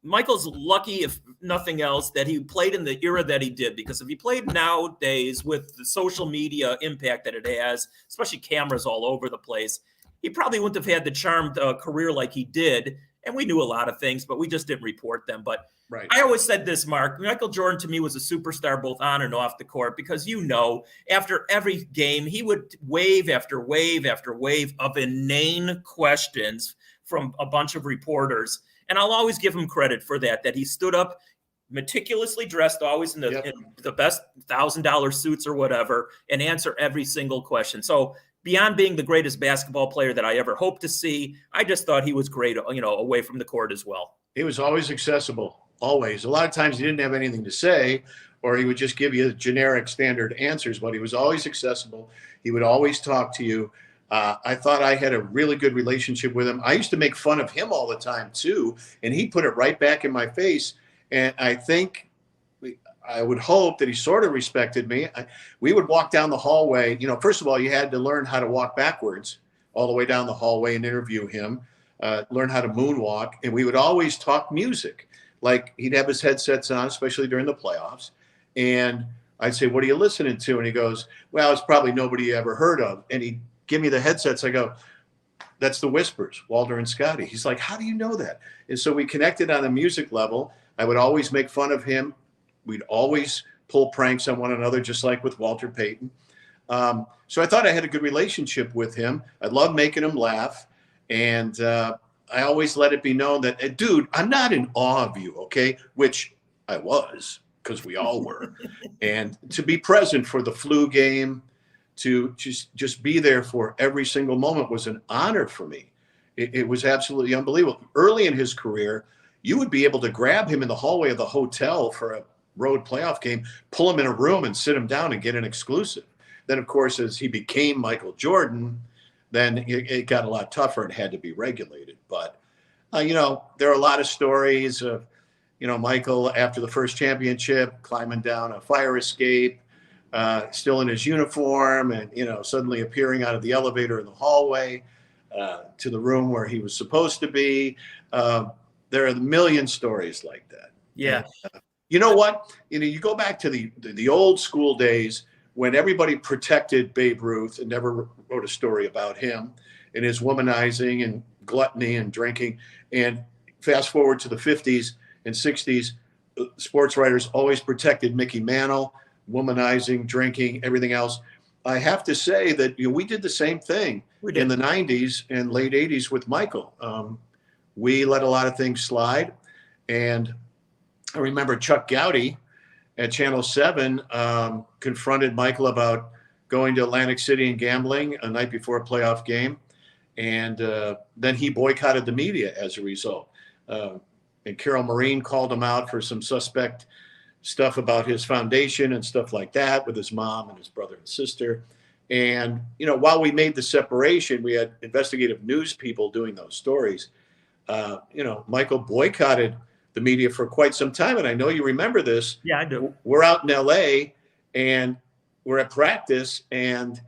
Michael's lucky, if nothing else, that he played in the era that he did, because if he played nowadays with the social media impact that it has, especially cameras all over the place, he probably wouldn't have had the charmed career like he did. And we knew a lot of things, but we just didn't report them. But right. I always said this, Mark, Michael Jordan to me was a superstar both on and off the court, because, after every game, he would wave after wave after wave of inane questions from a bunch of reporters. And I'll always give him credit for that he stood up, meticulously dressed, always in the best $1,000 suits or whatever, and answer every single question. So beyond being the greatest basketball player that I ever hoped to see, I just thought he was great, away from the court as well. He was always accessible, always. A lot of times he didn't have anything to say, or he would just give you generic standard answers, but he was always accessible. He would always talk to you. I thought I had a really good relationship with him. I used to make fun of him all the time too, and he put it right back in my face. And I think, I would hope that he sort of respected me. We would walk down the hallway. First of all, you had to learn how to walk backwards all the way down the hallway and interview him, learn how to moonwalk. And we would always talk music. Like, he'd have his headsets on, especially during the playoffs. And I'd say, "What are you listening to?" And he goes, "Well, it's probably nobody you ever heard of." And he'd give me the headsets. I go, "That's the Whispers, Walter and Scotty." He's like, "How do you know that?" And so we connected on a music level. I would always make fun of him. We'd always pull pranks on one another, just like with Walter Payton. So I thought I had a good relationship with him. I loved making him laugh. And I always let it be known that, dude, I'm not in awe of you, okay? Which I was, because we all were. And to be present for the flu game, to just be there for every single moment was an honor for me. It was absolutely unbelievable. Early in his career, you would be able to grab him in the hallway of the hotel for a road playoff game, pull him in a room and sit him down and get an exclusive. Then, of course, as he became Michael Jordan, then it got a lot tougher and had to be regulated. But, there are a lot of stories of, Michael after the first championship climbing down a fire escape, still in his uniform, and, suddenly appearing out of the elevator in the hallway to the room where he was supposed to be. There are a million stories like that. Yeah. And, you know what? You go back to the old school days when everybody protected Babe Ruth and never wrote a story about him and his womanizing and gluttony and drinking. And fast forward to the 50s and 60s, sports writers always protected Mickey Mantle, womanizing, drinking, everything else. I have to say that we did the same thing in the 90s and late 80s with Michael. We let a lot of things slide. And I remember Chuck Gowdy at Channel 7 confronted Michael about going to Atlantic City and gambling a night before a playoff game. And then he boycotted the media as a result. And Carol Marine called him out for some suspect stuff about his foundation and stuff like that with his mom and his brother and sister. And, while we made the separation, we had investigative news people doing those stories. Michael boycotted the media for quite some time. And I know you remember this. Yeah, I do. We're out in LA and we're at practice, and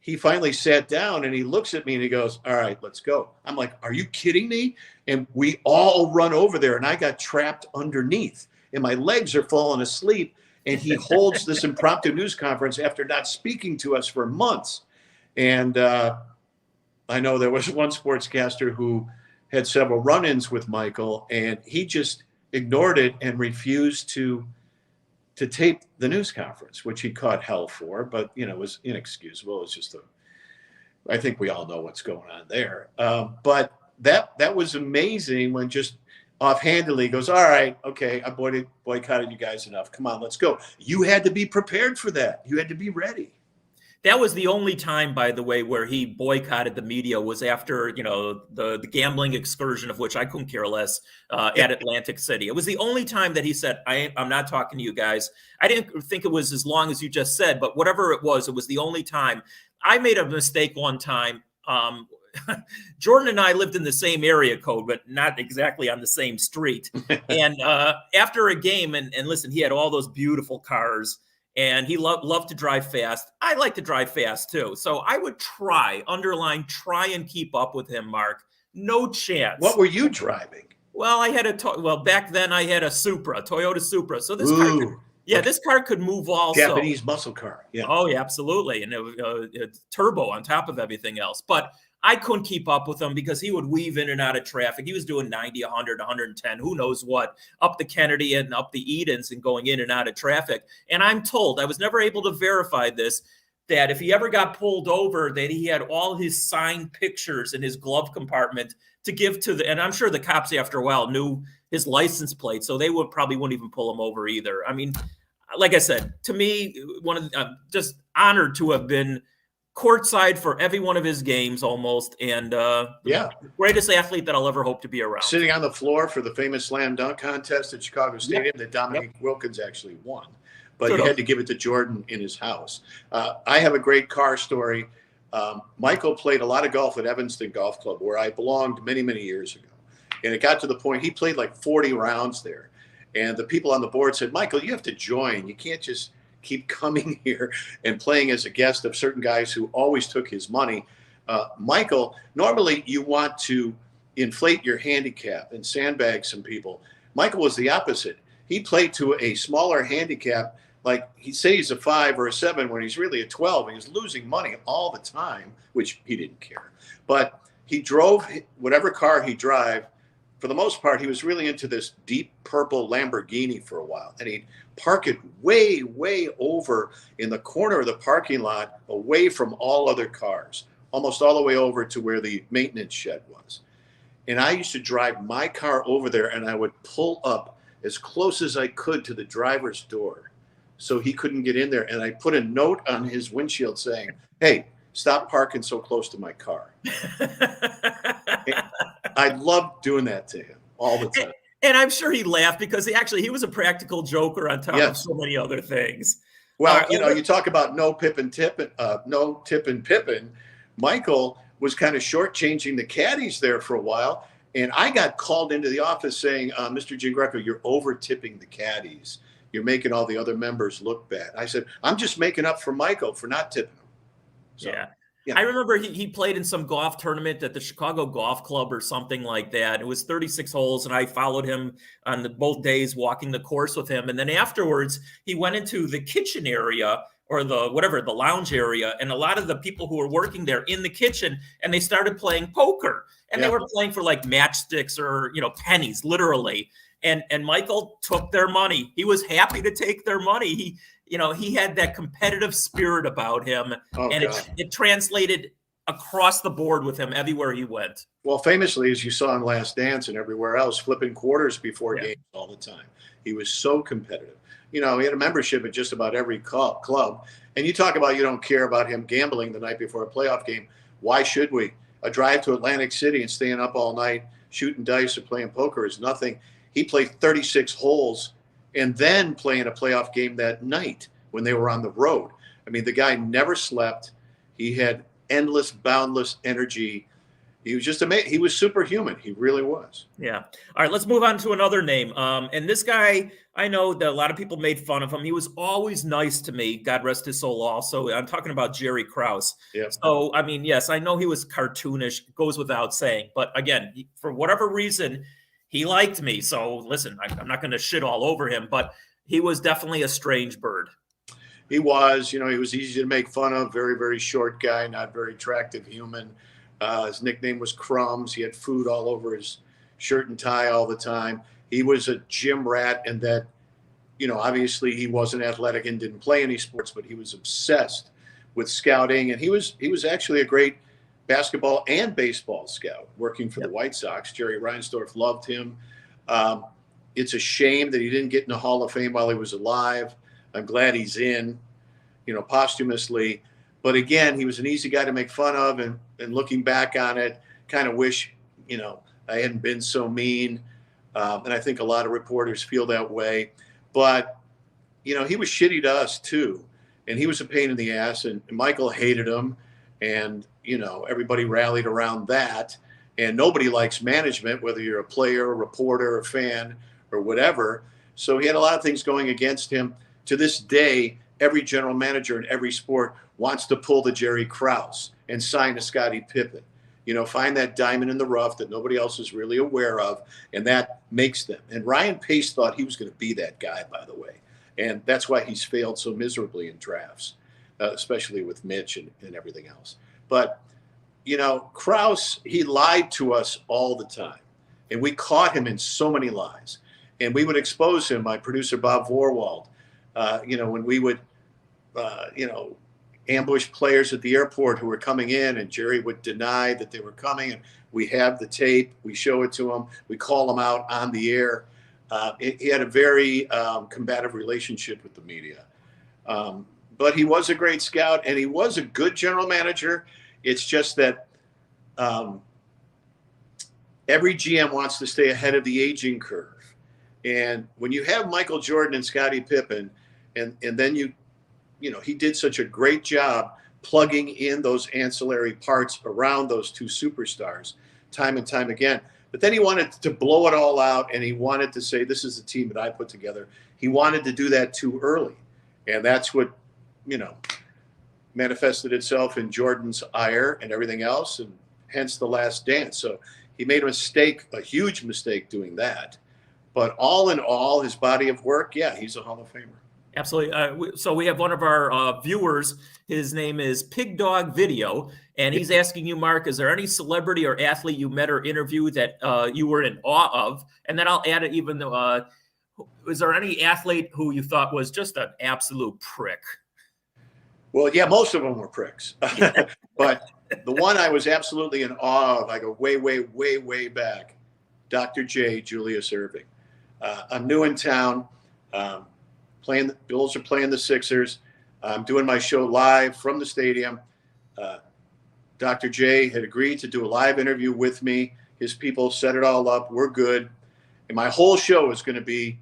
he finally sat down and he looks at me and he goes, "All right, let's go." I'm like, "Are you kidding me?" And we all run over there, and I got trapped underneath and my legs are falling asleep. And he holds this impromptu news conference after not speaking to us for months. And I know there was one sportscaster who had several run-ins with Michael, and he just ignored it and refused to tape the news conference, which he caught hell for, but it was inexcusable. It was just I think we all know what's going on there. But that was amazing when just offhandedly goes, "All right, okay, I boycotted you guys enough. Come on, let's go." You had to be prepared for that. You had to be ready. That was the only time, by the way, where he boycotted the media was after, the gambling excursion, of which I couldn't care less, at Atlantic City. It was the only time that he said, I'm not talking to you guys. I didn't think it was as long as you just said, but whatever it was the only time. I made a mistake one time. Jordan and I lived in the same area code, but not exactly on the same street. And after a game, and listen, he had all those beautiful cars. And he loved to drive fast. I like to drive fast too. So I would try and keep up with him, Mark. No chance. What were you driving? Well, back then I had a Toyota Supra. So this car could move also. Japanese muscle car. Yeah. Oh, yeah, absolutely. And it was turbo on top of everything else. But I couldn't keep up with him because he would weave in and out of traffic. He was doing 90, 100, 110, who knows what, up the Kennedy and up the Edens and going in and out of traffic. And I'm told, I was never able to verify this, that if he ever got pulled over, that he had all his signed pictures in his glove compartment to give to and I'm sure the cops after a while knew his license plate, so they wouldn't even pull him over either. I mean, like I said, to me, I'm just honored to have been courtside for every one of his games almost, and greatest athlete that I'll ever hope to be around. Sitting on the floor for the famous slam dunk contest at Chicago Stadium that Dominique Wilkins actually won, but you had to give it to Jordan in his house. I have a great car story. Michael played a lot of golf at Evanston Golf Club, where I belonged many, many years ago, and it got to the point he played like 40 rounds there, and the people on the board said, "Michael, you have to join. You can't just keep coming here and playing as a guest of certain guys who always took his money." Michael, normally you want to inflate your handicap and sandbag some people. Michael was the opposite. He played to a smaller handicap, like he'd say he's a 5 or a 7 when he's really a 12, and he's losing money all the time, which he didn't care. But he drove whatever car he drove. For the most part, he was really into this deep purple Lamborghini for a while, and he'd park it way, way over in the corner of the parking lot, away from all other cars, almost all the way over to where the maintenance shed was. And I used to drive my car over there, and I would pull up as close as I could to the driver's door so he couldn't get in there. And I put a note on his windshield saying, "Hey, stop parking so close to my car." I loved doing that to him all the time. And I'm sure he laughed because he was a practical joker on top of so many other things. Well, you talk about no Pippin. Michael was kind of shortchanging the caddies there for a while. And I got called into the office saying, "Mr. Giangreco, you're over tipping the caddies. You're making all the other members look bad." I said, "I'm just making up for Michael for not tipping him." So, yeah. I remember he played in some golf tournament at the Chicago Golf Club or something like that. It was 36 holes, and I followed him on both days, walking the course with him. And then afterwards, he went into the kitchen area or the lounge area, and a lot of the people who were working there in the kitchen, and they started playing poker. And they were playing for like matchsticks or, pennies, literally. And Michael took their money. He was happy to take their money. He had that competitive spirit about him, it translated across the board with him everywhere he went. Well, famously, as you saw in Last Dance and everywhere else, flipping quarters before games all the time. He was so competitive. He had a membership at just about every club. And you talk about you don't care about him gambling the night before a playoff game. Why should we? A drive to Atlantic City and staying up all night, shooting dice or playing poker is nothing. He played 36 holes and then playing a playoff game that night when they were on the road. I mean, the guy never slept. He had endless, boundless energy. He was just amazing. He was superhuman. He really was. Yeah. All right, let's move on to another name. And this guy, I know that a lot of people made fun of him. He was always nice to me. God rest his soul also. I'm talking about Jerry Krause. Yeah. So, I mean, yes, I know he was cartoonish, goes without saying. But again, for whatever reason, he liked me. So listen, I'm not going to shit all over him, but he was definitely a strange bird. He was, he was easy to make fun of. Very, very short guy, not very attractive human. His nickname was Crumbs. He had food all over his shirt and tie all the time. He was a gym rat, and that, obviously he wasn't athletic and didn't play any sports, but he was obsessed with scouting. And he was actually a great basketball and baseball scout working for the White Sox. Jerry Reinsdorf loved him. It's a shame that he didn't get in the Hall of Fame while he was alive. I'm glad he's in, posthumously. But again, he was an easy guy to make fun of, and looking back on it, kind of wish, I hadn't been so mean. And I think a lot of reporters feel that way. But, he was shitty to us too. And he was a pain in the ass, and Michael hated him. And, everybody rallied around that. And nobody likes management, whether you're a player, a reporter, a fan, or whatever. So he had a lot of things going against him. To this day, every general manager in every sport wants to pull the Jerry Krause and sign a Scottie Pippen. Find that diamond in the rough that nobody else is really aware of, and that makes them. And Ryan Pace thought he was going to be that guy, by the way. And that's why he's failed so miserably in drafts, especially with Mitch and everything else. But, Krause, he lied to us all the time. And we caught him in so many lies. And we would expose him, my producer, Bob Vorwald, when we would, ambush players at the airport who were coming in, and Jerry would deny that they were coming. And we have the tape. We show it to him. We call him out on the air. He had a very combative relationship with the media. But he was a great scout, and he was a good general manager. It's just that every GM wants to stay ahead of the aging curve. And when you have Michael Jordan and Scottie Pippen, and then he did such a great job plugging in those ancillary parts around those two superstars time and time again. But then he wanted to blow it all out, and he wanted to say, this is the team that I put together. He wanted to do that too early. And that's what, manifested itself in Jordan's ire and everything else, and hence The Last Dance. So he made a huge mistake doing that. But all in all, his body of work, yeah, he's a Hall of Famer. Absolutely. So we have one of our viewers. His name is Pig Dog Video, and he's asking you, Mark, is there any celebrity or athlete you met or interviewed that you were in awe of? And then I'll add it, even though, is there any athlete who you thought was just an absolute prick? Well, yeah, most of them were pricks. But the one I was absolutely in awe of, I go way, way, way, way back, Dr. J, Julius Erving. I'm new in town. The Bills are playing the Sixers. I'm doing my show live from the stadium. Dr. J had agreed to do a live interview with me. His people set it all up. We're good. And my whole show is going to be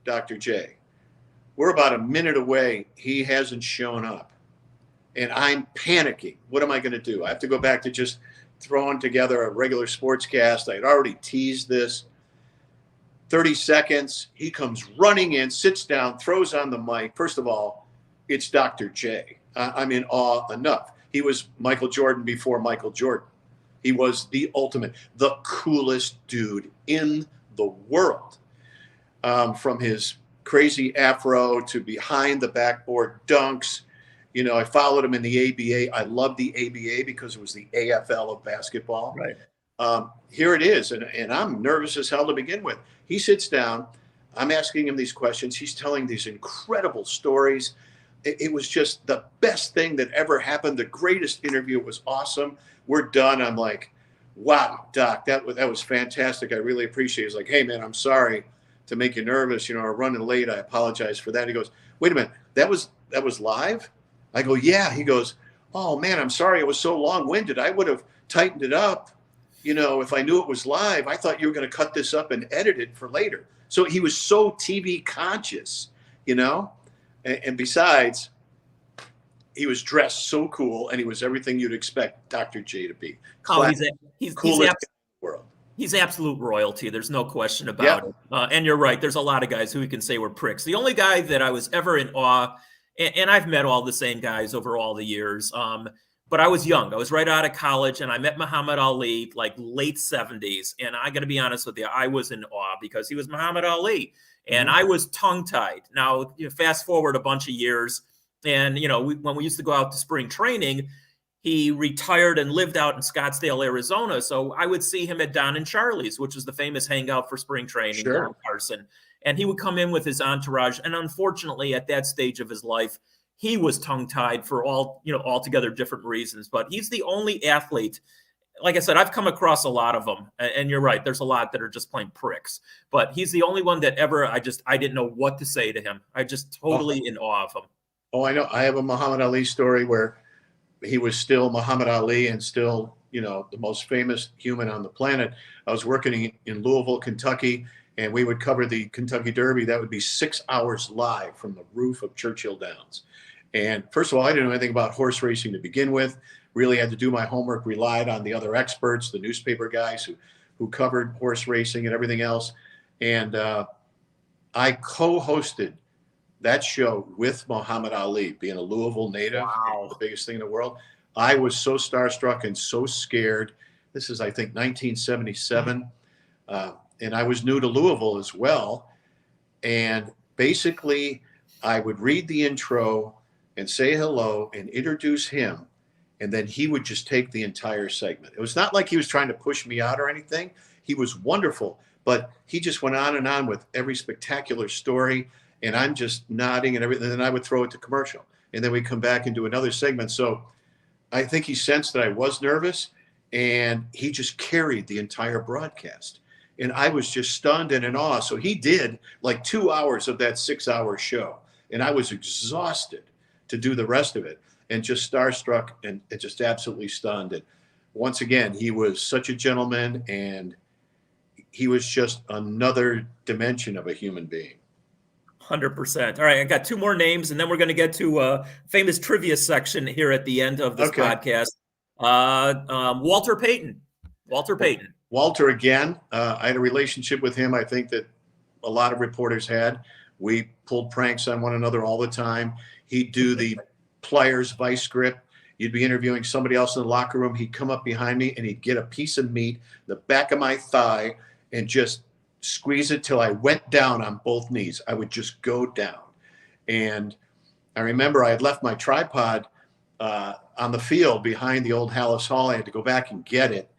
Dr. J. We're about a minute away. He hasn't shown up. And I'm panicking. What am I going to do? I have to go back to just throwing together a regular sportscast. I had already teased this. 30 seconds, he comes running in, sits down, throws on the mic. First of all, it's Dr. J. I'm in awe enough. He was Michael Jordan before Michael Jordan. He was the ultimate, the coolest dude in the world. From his crazy afro to behind the backboard dunks. I followed him in the ABA. I loved the ABA because it was the AFL of basketball. Right. Here it is, and I'm nervous as hell to begin with. He sits down. I'm asking him these questions. He's telling these incredible stories. It was just the best thing that ever happened. The greatest interview. It was awesome. We're done. I'm like, wow, Doc, that was fantastic. I really appreciate it. He's like, hey, man, I'm sorry to make you nervous. I'm running late. I apologize for that. He goes, wait a minute, that was live? I go, yeah. He goes, oh, man, I'm sorry. It was so long-winded. I would have tightened it up. If I knew it was live. I thought you were going to cut this up and edit it for later. So he was so TV conscious, and besides, he was dressed so cool, and he was everything you'd expect Dr. J to be. He's coolest in the world. He's absolute royalty. There's no question about it. And you're right. There's a lot of guys who we can say were pricks. The only guy that I was ever in awe, and I've met all the same guys over all the years, but I was young. I was right out of college, and I met Muhammad Ali like late 70s. And I got to be honest with you, I was in awe because he was Muhammad Ali, and I was tongue-tied. Now, fast forward a bunch of years, and when we used to go out to spring training, he retired and lived out in Scottsdale, Arizona. So I would see him at Don and Charlie's, which was the famous hangout for spring training. Sure. Don Carson, and he would come in with his entourage. And unfortunately, at that stage of his life, he was tongue-tied for altogether different reasons. But he's the only athlete. Like I said, I've come across a lot of them, and you're right. There's a lot that are just plain pricks. But he's the only one that ever I didn't know what to say to him. I just totally in awe of him. Oh, I know. I have a Muhammad Ali story where he was still Muhammad Ali and still, the most famous human on the planet. I was working in Louisville, Kentucky, and we would cover the Kentucky Derby. That would be 6 hours live from the roof of Churchill Downs. And first of all, I didn't know anything about horse racing to begin with. Really had to do my homework, relied on the other experts, the newspaper guys who covered horse racing and everything else. And I co-hosted that show with Muhammad Ali, being a Louisville native, Wow. the biggest thing in the world. I was so starstruck and so scared. This is, I think, 1977. And I was new to Louisville as well. And basically, I would read the intro and say hello and introduce him. And then he would just take the entire segment. It was not like he was trying to push me out or anything. He was wonderful, but he just went on and on with every spectacular story. And I'm just nodding and everything. And then I would throw it to commercial. And then we'd come back and do another segment. So I think he sensed that I was nervous, and he just carried the entire broadcast. And I was just stunned and in awe. So he did like 2 hours of that 6-hour show. And I was exhausted to do the rest of it, and just starstruck and just absolutely stunned. And once again, he was such a gentleman, and he was just another dimension of a human being. 100%. All right, I got 2 more names, and then we're going to get to a famous trivia section here at the end of this podcast. Walter Payton. Walter Payton. Walter, again, I had a relationship with him. I think that a lot of reporters had. We pulled pranks on one another all the time. He'd do the Pliers vice grip. You'd be interviewing somebody else in the locker room. He'd come up behind me and he'd get a piece of meat, the back of my thigh, and just squeeze it till I went down on both knees. I would just go down. And I remember I had left my tripod on the field behind the old Hallis Hall. I had to go back and get it.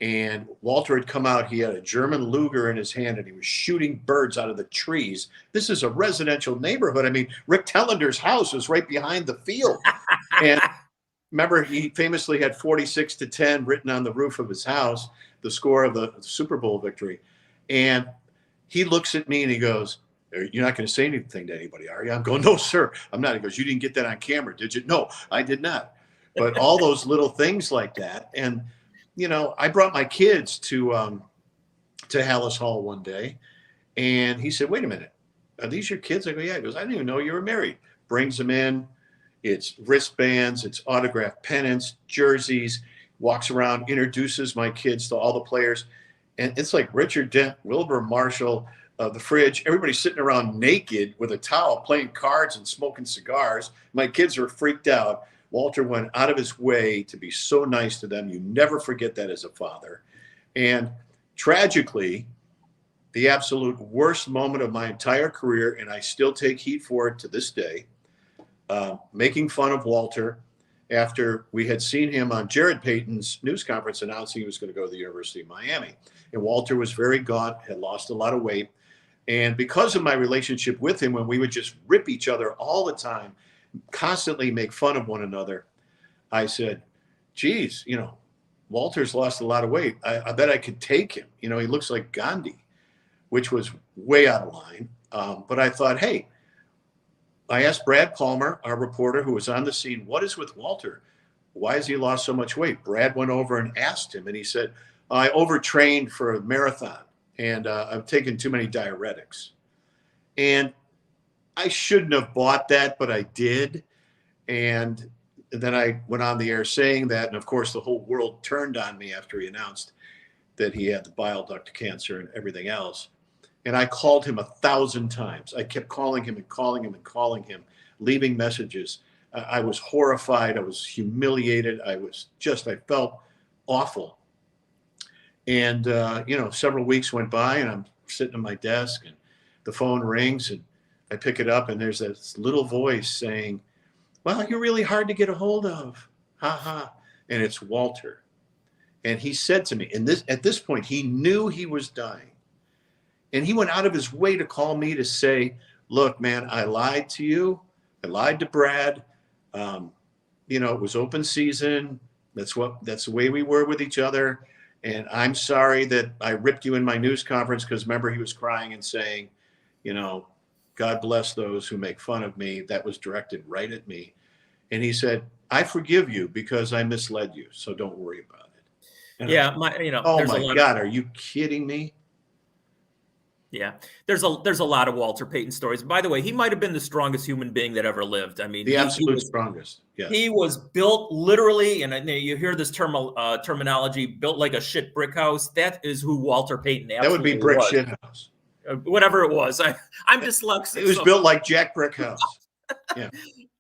And Walter had come out. He had a German Luger in his hand, and he was shooting birds out of the trees. This is a residential neighborhood. I mean, Rick Tellender's house was right behind the field. And remember, he famously had 46-10 written on the roof of his house, the score of the Super Bowl victory. And he looks at me and he goes, "You're not going to say anything to anybody, are you?" I'm going, "No, sir, I'm not." He goes, "You didn't get that on camera, did you?" "No, I did not." But all those little things like that. And I brought my kids to Hallis Hall one day, and he said, "Wait a minute, are these your kids?" I go, "Yeah." He goes, "I didn't even know you were married." Brings them in. It's wristbands, it's autographed pennants, jerseys, walks around, introduces my kids to all the players. And it's like Richard Dent, Wilbur Marshall, the Fridge, everybody sitting around naked with a towel, playing cards and smoking cigars. My kids were freaked out. Walter went out of his way to be so nice to them. You never forget that as a father. And tragically, the absolute worst moment of my entire career, and I still take heat for it to this day, making fun of Walter after we had seen him on Jared Payton's news conference announcing he was going to go to the University of Miami. And Walter was very gaunt, had lost a lot of weight. And because of my relationship with him, when we would just rip each other all the time, constantly make fun of one another, I said, "Geez, Walter's lost a lot of weight. I bet I could take him. He looks like Gandhi," which was way out of line. But I thought, hey, I asked Brad Palmer, our reporter who was on the scene, "What is with Walter? Why has he lost so much weight?" Brad went over and asked him, and he said, "I overtrained for a marathon, and I've taken too many diuretics." And I shouldn't have bought that, but I did. And then I went on the air saying that. And of course, the whole world turned on me after he announced that he had the bile duct cancer and everything else. And I called him 1,000 times. I kept calling him and calling him and calling him, leaving messages. I was horrified. I was humiliated. I felt awful. And, several weeks went by, and I'm sitting at my desk, and the phone rings, and I pick it up, and there's this little voice saying, "Well, you're really hard to get a hold of. Ha ha." And it's Walter. And he said to me, at this point, he knew he was dying. And he went out of his way to call me to say, "Look, man, I lied to you. I lied to Brad. It was open season. That's the way we were with each other. And I'm sorry that I ripped you in my news conference," because remember, he was crying and saying, "God bless those who make fun of me." That was directed right at me. And he said, I forgive you because I misled you. So don't worry about it. And Yeah, oh there's a my lot God, are you kidding me? Yeah, there's a lot of Walter Payton stories. By the way, he might have been the strongest human being that ever lived. I mean, The absolute strongest. Yes. he was built literally, and you hear this terminology, built like a shit brick house. That is who Walter Payton That would be absolutely Brick was. Shithouse. Whatever it was. I'm dyslexic. It was built like Jack Brickhouse. Yeah.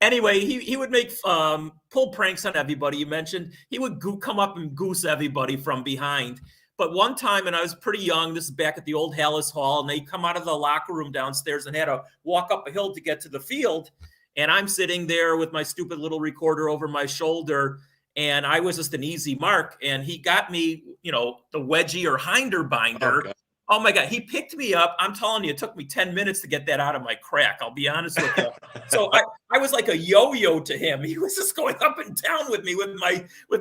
Anyway, he would make pull pranks on everybody. You mentioned he would come up and goose everybody from behind. But one time, and I was pretty young, this is back at the old Hallis Hall, and they come out of the locker room downstairs and had to walk up a hill to get to the field. And I'm sitting there with my stupid little recorder over my shoulder, and I was just an easy mark. And he got me, the wedgie or hinder binder. Oh my God, he picked me up. I'm telling you, it took me 10 minutes to get that out of my crack. I'll be honest with you. So I was like a yo-yo to him. He was just going up and down with me with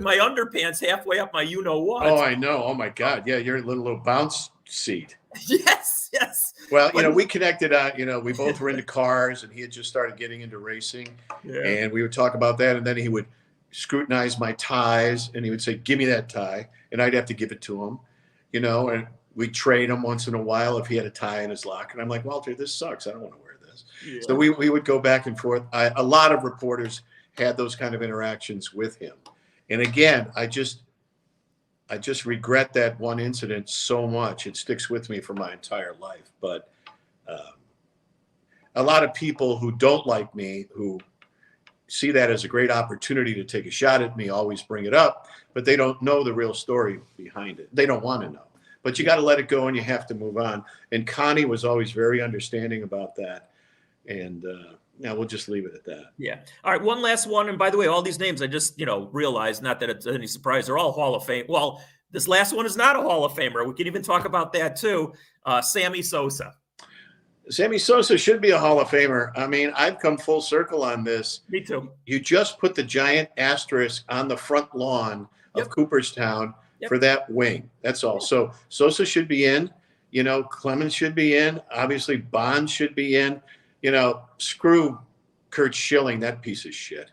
my underpants halfway up my you-know-what. Oh, I know. Oh my God. Yeah, you're a little bounce seat. Yes. Well, we connected on, we both were into cars, and he had just started getting into racing. Yeah. And we would talk about that, and then he would scrutinize my ties, and he would say, "Give me that tie," and I'd have to give it to him, and we'd trade him once in a while if he had a tie in his locker. And I'm like, "Walter, this sucks. I don't want to wear this." Yeah. So we would go back and forth. A lot of reporters had those kind of interactions with him. And again, I just regret that one incident so much. It sticks with me for my entire life. But a lot of people who don't like me, who see that as a great opportunity to take a shot at me, always bring it up, but they don't know the real story behind it. They don't want to know. But you got to let it go, and you have to move on. And Connie was always very understanding about that. And we'll just leave it at that. Yeah. All right. One last one. And by the way, all these names, I just, realized, not that it's any surprise, they're all Hall of Fame. Well, this last one is not a Hall of Famer. We can even talk about that too. Sammy Sosa. Sammy Sosa should be a Hall of Famer. I mean, I've come full circle on this. Me too. You just put the giant asterisk on the front lawn of Cooperstown for that wing. That's all. So Sosa should be in. Clemens should be in. Obviously, Bonds should be in. Screw Kurt Schilling, that piece of shit.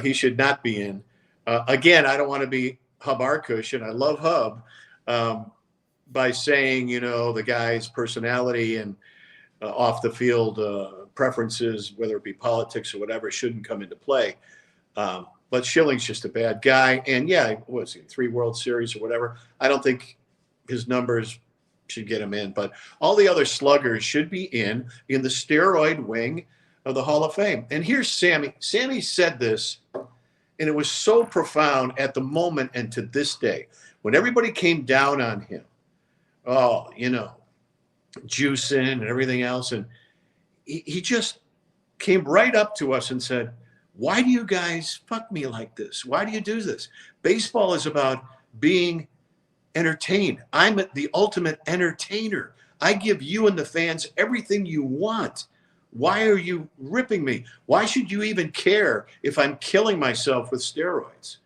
He should not be in. Again, I don't want to be Hub Arkush, and I love Hub, by saying, the guy's personality and off the field preferences, whether it be politics or whatever, shouldn't come into play. But Schilling's just a bad guy. And what was he, 3 World Series or whatever? I don't think his numbers should get him in. But all the other sluggers should be in the steroid wing of the Hall of Fame. And here's Sammy. Sammy said this, and it was so profound at the moment and to this day. When everybody came down on him, juicing and everything else, and he just came right up to us and said, "Why do you guys fuck me like this? Why do you do this? Baseball is about being entertained. I'm the ultimate entertainer. I give you and the fans everything you want. Why are you ripping me? Why should you even care if I'm killing myself with steroids?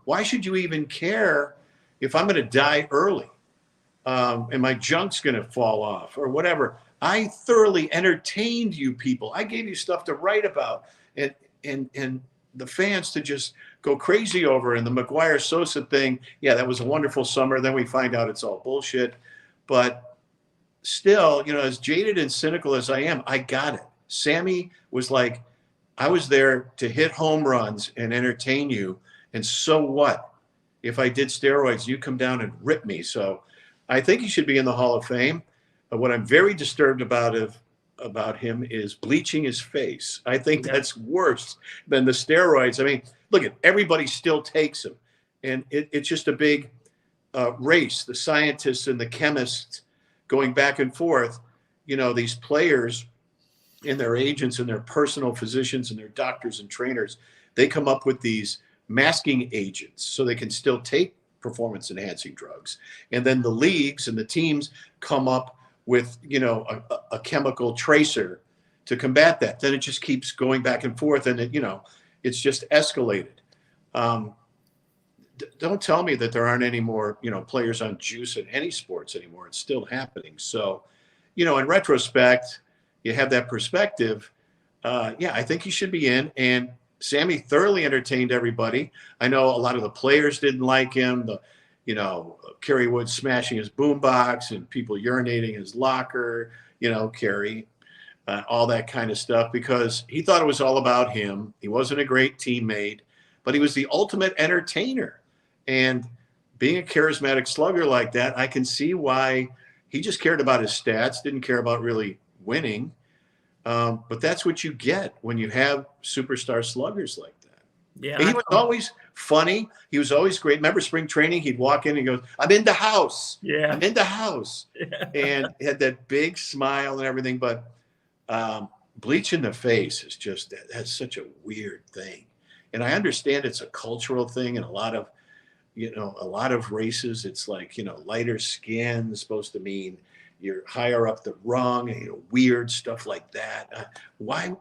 Why should you even care if I'm going to die early and my junk's going to fall off or whatever? I thoroughly entertained you people. I gave you stuff to write about, and the fans to just go crazy over. And the McGuire Sosa thing, that was a wonderful summer. Then we find out it's all bullshit. But still, as jaded and cynical as I am, I got it. Sammy was like, I was there to hit home runs and entertain you. And so what? If I did steroids, you come down and rip me. So I think he should be in the Hall of Fame. What I'm very disturbed about him is bleaching his face. I think that's worse than the steroids. I mean, look, everybody still takes them. And it's just a big race, the scientists and the chemists going back and forth. These players and their agents and their personal physicians and their doctors and trainers, they come up with these masking agents so they can still take performance enhancing drugs. And then the leagues and the teams come up with, a chemical tracer to combat that. Then it just keeps going back and forth, and it's just escalated. Don't tell me that there aren't any more, players on juice in any sports anymore. It's still happening. So, in retrospect, you have that perspective. I think he should be in. And Sammy thoroughly entertained everybody. I know a lot of the players didn't like him. Kerry Wood smashing his boombox and people urinating in his locker, Kerry, all that kind of stuff, because he thought it was all about him. He wasn't a great teammate, but he was the ultimate entertainer. And being a charismatic slugger like that, I can see why he just cared about his stats, didn't care about really winning. But that's what you get when you have superstar sluggers like that. Yeah, and he was always funny. He was always great. Remember spring training? He'd walk in and goes, "I'm in the house. Yeah. I'm in the house." Yeah. And had that big smile and everything. But bleach in the face is just, that's such a weird thing. And I understand it's a cultural thing, and a lot of races, it's like, lighter skin is supposed to mean you're higher up the rung, and weird stuff like that.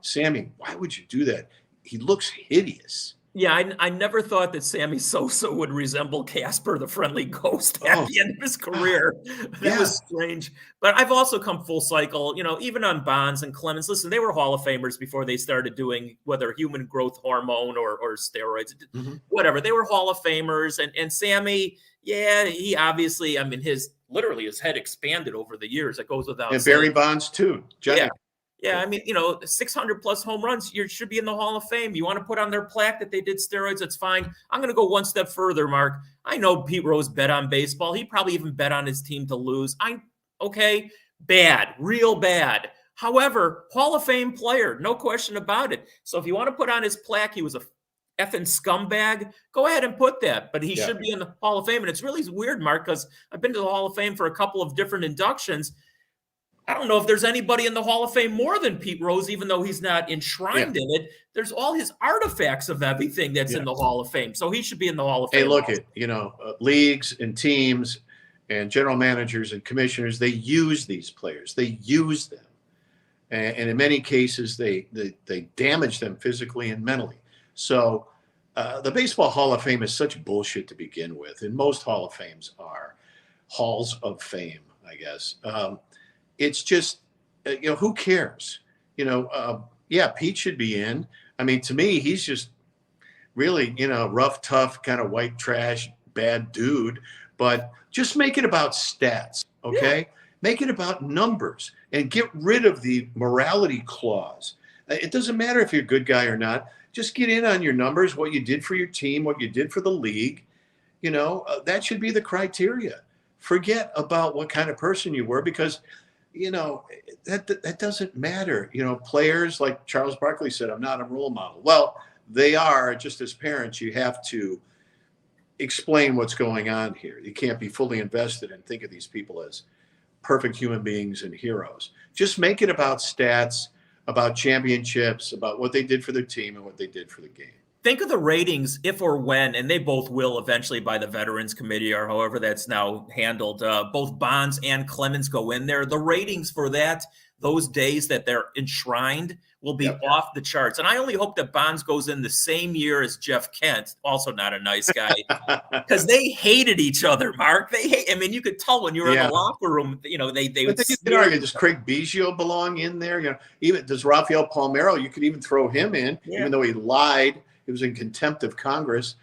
Sammy, why would you do that? He looks hideous. Yeah, I never thought that Sammy Sosa would resemble Casper the Friendly Ghost at the end of his career. That was strange. But I've also come full cycle, even on Bonds and Clemens. Listen, they were Hall of Famers before they started doing whether human growth hormone or steroids, whatever. They were Hall of Famers. And Sammy, he obviously, his head expanded over the years. It goes without saying. And Barry Bonds too. Yeah, 600 plus home runs, you should be in the Hall of Fame. You want to put on their plaque that they did steroids, that's fine. I'm going to go one step further, Mark. I know Pete Rose bet on baseball. He probably even bet on his team to lose. Bad, real bad. However, Hall of Fame player, no question about it. So if you want to put on his plaque, he was a effing scumbag, go ahead and put that. But he should be in the Hall of Fame. And it's really weird, Mark, because I've been to the Hall of Fame for a couple of different inductions. I don't know if there's anybody in the Hall of Fame more than Pete Rose, even though he's not enshrined in it. There's all his artifacts of everything that's in the Hall of Fame. So he should be in the Hall of Fame. Hey, look leagues and teams and general managers and commissioners, they use these players. They use them. And in many cases, they damage them physically and mentally. So the Baseball Hall of Fame is such bullshit to begin with. And most Hall of Fames are halls of fame, I guess. It's just, who cares? Pete should be in. To me, he's just really, rough, tough, kind of white trash, bad dude. But just make it about stats, okay? Yeah. Make it about numbers and get rid of the morality clause. It doesn't matter if you're a good guy or not. Just get in on your numbers, what you did for your team, what you did for the league. That should be the criteria. Forget about what kind of person you were, because that doesn't matter. Players like Charles Barkley said, "I'm not a role model." Well, they are. Just as parents, you have to explain what's going on here. You can't be fully invested and think of these people as perfect human beings and heroes. Just make it about stats, about championships, about what they did for their team and what they did for the game. Think of the ratings if or when, and they both will eventually by the Veterans Committee or however that's now handled. Both Bonds and Clemens go in there. The ratings for those days that they're enshrined will be off the charts. And I only hope that Bonds goes in the same year as Jeff Kent, also not a nice guy, because they hated each other, Mark. You could tell when you were in the locker room, they would. Does Craig Biggio belong in there? Even does Rafael Palmeiro, you could even throw him in, even though he lied. He was in contempt of Congress.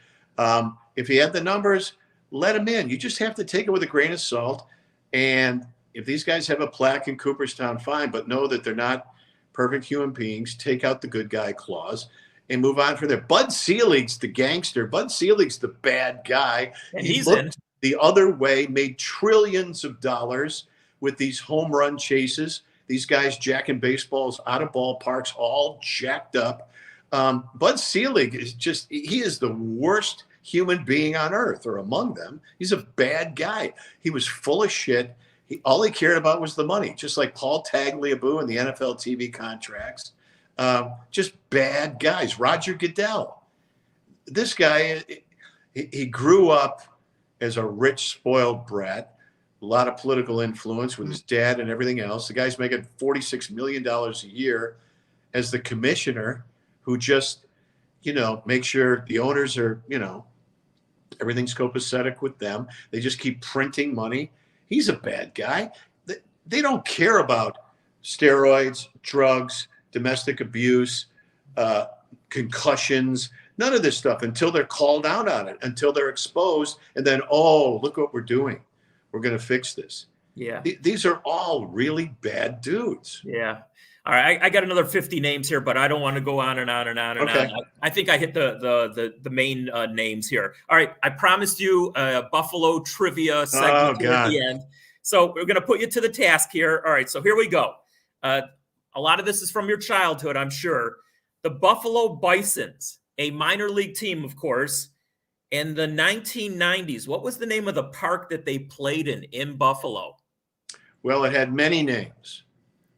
If he had the numbers, let him in. You just have to take it with a grain of salt. And if these guys have a plaque in Cooperstown, fine, but know that they're not perfect human beings. Take out the good guy clause and move on from there. Bud Selig's the gangster. Bud Selig's the bad guy. And he's in the other way, made trillions of dollars with these home run chases. These guys jacking baseballs out of ballparks, all jacked up. Bud Selig he is the worst human being on earth, or among them. He's a bad guy. He was full of shit. All he cared about was the money, just like Paul Tagliabue and the NFL TV contracts. Just bad guys. Roger Goodell. This guy, he grew up as a rich, spoiled brat, a lot of political influence with his dad and everything else. The guy's making $46 million a year as the commissioner, who just, make sure the owners are, everything's copacetic with them. They just keep printing money. He's a bad guy. They don't care about steroids, drugs, domestic abuse, concussions, none of this stuff until they're called out on it, until they're exposed. And then, oh, look what we're doing. We're going to fix this. Yeah. These are all really bad dudes. Yeah. All right. I got another 50 names here, but I don't want to go on and on and on and Okay. on. I think I hit the main names here. All right. I promised you a Buffalo trivia segment here at the end. So we're going to put you to the task here. All right. So here we go. A lot of this is from your childhood, I'm sure. The Buffalo Bisons, a minor league team, of course, in the 1990s. What was the name of the park that they played in Buffalo? Well, it had many names.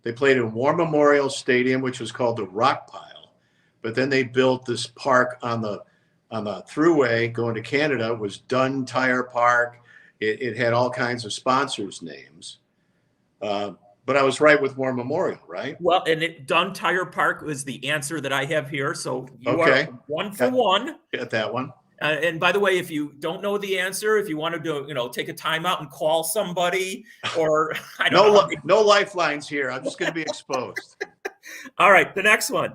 They played in War Memorial Stadium, which was called the Rock Pile. But then they built this park on the thruway going to Canada. It was Dunn Tire Park. It had all kinds of sponsors' names. But I was right with War Memorial, right? Well, and Dunn Tire Park was the answer that I have here. So you are 1 for 1. Got that one. And by the way, if you don't know the answer, if you want to do, take a timeout and call somebody, or I don't know. No lifelines here. I'm just going to be exposed. All right, the next one.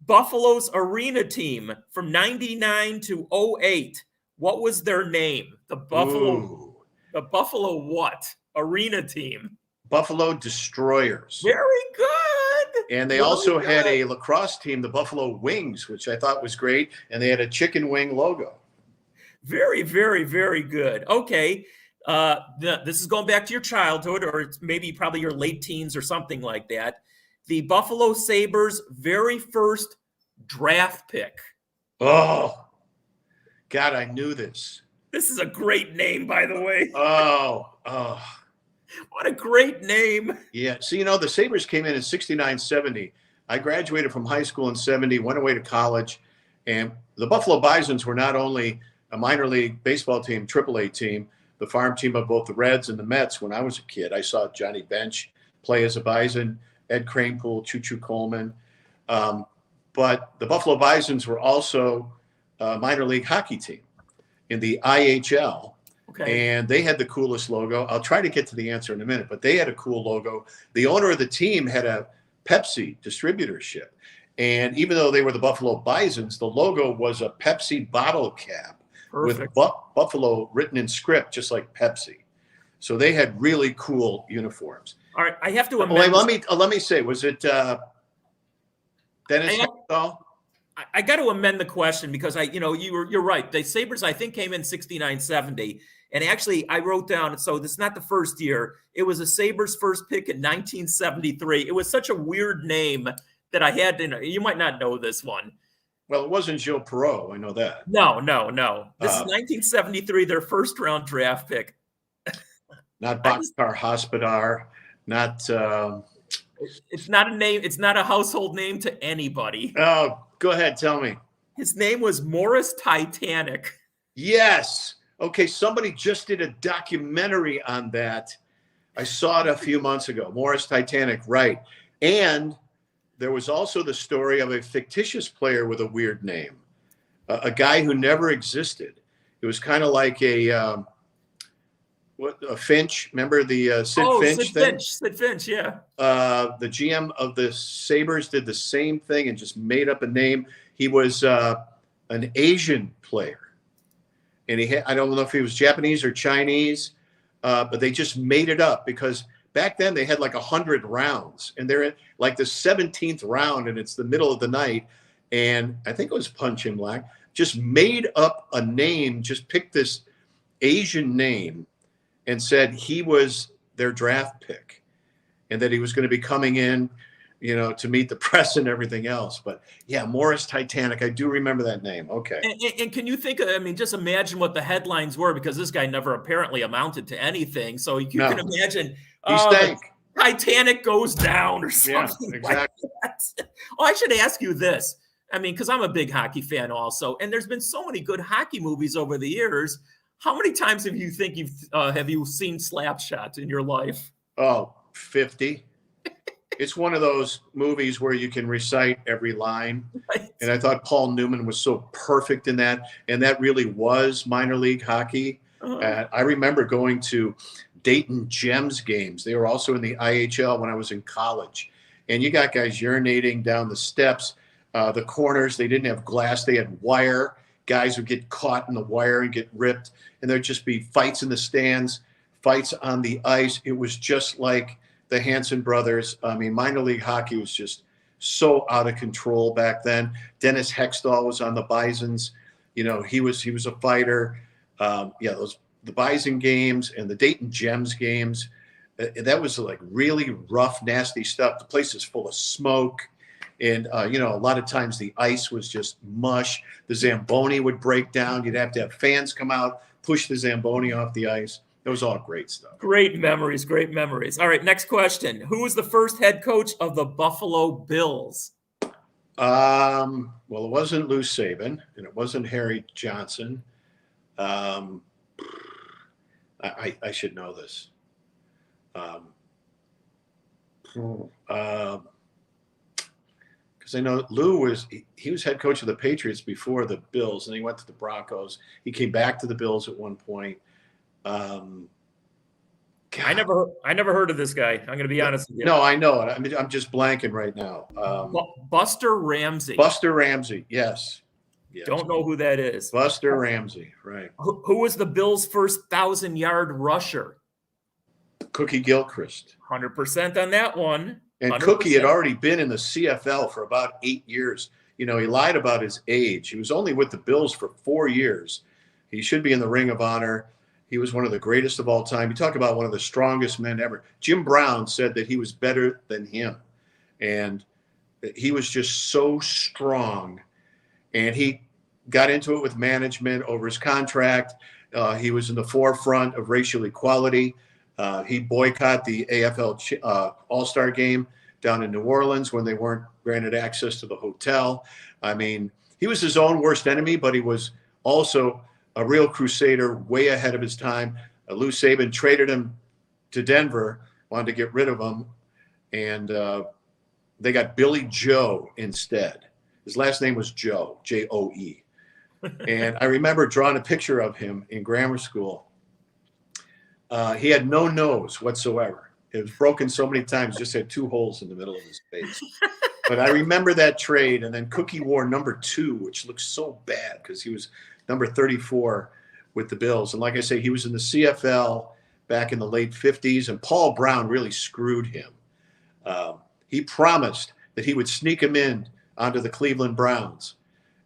Buffalo's arena team from 99 to 08. What was their name? The Buffalo what? Arena team. Buffalo Destroyers. Very good. And they also had a lacrosse team, the Buffalo Wings, which I thought was great. And they had a chicken wing logo. Very, very, very good. Okay. This is going back to your childhood, or it's probably your late teens or something like that. The Buffalo Sabres' very first draft pick. Oh, God, I knew this. This is a great name, by the way. Oh. What a great name. Yeah. So, the Sabres came in 69, 70. I graduated from high school in 70, went away to college. And the Buffalo Bisons were not only a minor league baseball team, AAA team, the farm team of both the Reds and the Mets. When I was a kid, I saw Johnny Bench play as a Bison, Ed Kranepool, Choo-Choo Coleman. But the Buffalo Bisons were also a minor league hockey team in the IHL. Okay. And they had the coolest logo. I'll try to get to the answer in a minute, but they had a cool logo. The owner of the team had a Pepsi distributorship. And even though they were the Buffalo Bisons, the logo was a Pepsi bottle cap. Perfect. With Buffalo written in script, just like Pepsi. So they had really cool uniforms. All right, I have to amend. Let me say, was it Dennis? I got to amend the question because you're right. The Sabres, I think, came in 69, 70. And actually, I wrote down, so this is not the first year. It was a Sabres first pick in 1973. It was such a weird name that I had to know. You might not know this one. Well, it wasn't Joe Perreault. I know that. No. This is 1973, their first round draft pick. Not Boxcar Hospodar. Not. It's not a name. It's not a household name to anybody. Oh, go ahead. Tell me. His name was Morris Titanic. Yes. Okay. Somebody just did a documentary on that. I saw it a few months ago. Morris Titanic. Right. And there was also the story of a fictitious player with a weird name, a guy who never existed. It was kind of like a Finch. Remember the Sid Finch thing? Sid Finch, yeah. The GM of the Sabres did the same thing and just made up a name. He was an Asian player, and I don't know if he was Japanese or Chinese, but they just made it up because back then they had like 100 rounds, and they're in like the 17th round, and it's the middle of the night. And I think it was Punch and Black just made up a name, just picked this Asian name and said he was their draft pick and that he was going to be coming in, to meet the press and everything else. But yeah, Morris Titanic. I do remember that name. Okay. And can you think just imagine what the headlines were, because this guy never apparently amounted to anything. So you can imagine Titanic goes down or something. Yeah, exactly. Like that. Oh, I should ask you this. Because I'm a big hockey fan also, and there's been so many good hockey movies over the years. How many times have you seen Slapshot in your life? Oh, 50. It's one of those movies where you can recite every line. Right. And I thought Paul Newman was so perfect in that. And that really was minor league hockey. Uh-huh. I remember going to Dayton Gems games. They were also in the IHL when I was in college. And you got guys urinating down the steps The corners, they didn't have glass. They had wire. Guys would get caught in the wire and get ripped. And there'd just be fights in the stands, fights on the ice. It was just like the Hanson brothers. I mean, minor league hockey was just so out of control back then. Dennis Hextall was on the Bisons. You know, he was a fighter. The Bison games and the Dayton Gems games, that was like really rough, nasty stuff. The place is full of smoke. And, a lot of times the ice was just mush. The Zamboni would break down. You'd have to have fans come out, push the Zamboni off the ice. It was all great stuff. Great memories, great memories. All right, next question. Who was the first head coach of the Buffalo Bills? Well, it wasn't Lou Saban, and it wasn't Harry Johnson. I should know this. Because I know Lou was head coach of the Patriots before the Bills, and he went to the Broncos. He came back to the Bills at one point. I never heard of this guy. I'm going to be honest with you. No, I know it. I'm just blanking right now. Buster Ramsey. Buster Ramsey, yes. Don't know who that is. Buster Ramsey, right. Who was the Bills' first 1,000-yard rusher? Cookie Gilchrist. 100% on that one. And 100%. Cookie had already been in the CFL for about 8 years. He lied about his age. He was only with the Bills for 4 years. He should be in the Ring of Honor. He was one of the greatest of all time. You talk about one of the strongest men ever. Jim Brown said that he was better than him. And he was just so strong. And he got into it with management over his contract. He was in the forefront of racial equality. He boycotted the AFL All-Star game down in New Orleans when they weren't granted access to the hotel. I mean, he was his own worst enemy, but he was also a real crusader, way ahead of his time. Lou Saban traded him to Denver, wanted to get rid of him, and they got Billy Joe instead. His last name was Joe, Joe. And I remember drawing a picture of him in grammar school. He had no nose whatsoever. It was broken so many times, just had 2 holes in the middle of his face. But I remember that trade, and then Cookie wore number 2, which looks so bad because he was number 34 with the Bills. And like I say, he was in the CFL back in the late 50s, and Paul Brown really screwed him. He promised that he would sneak him in onto the Cleveland Browns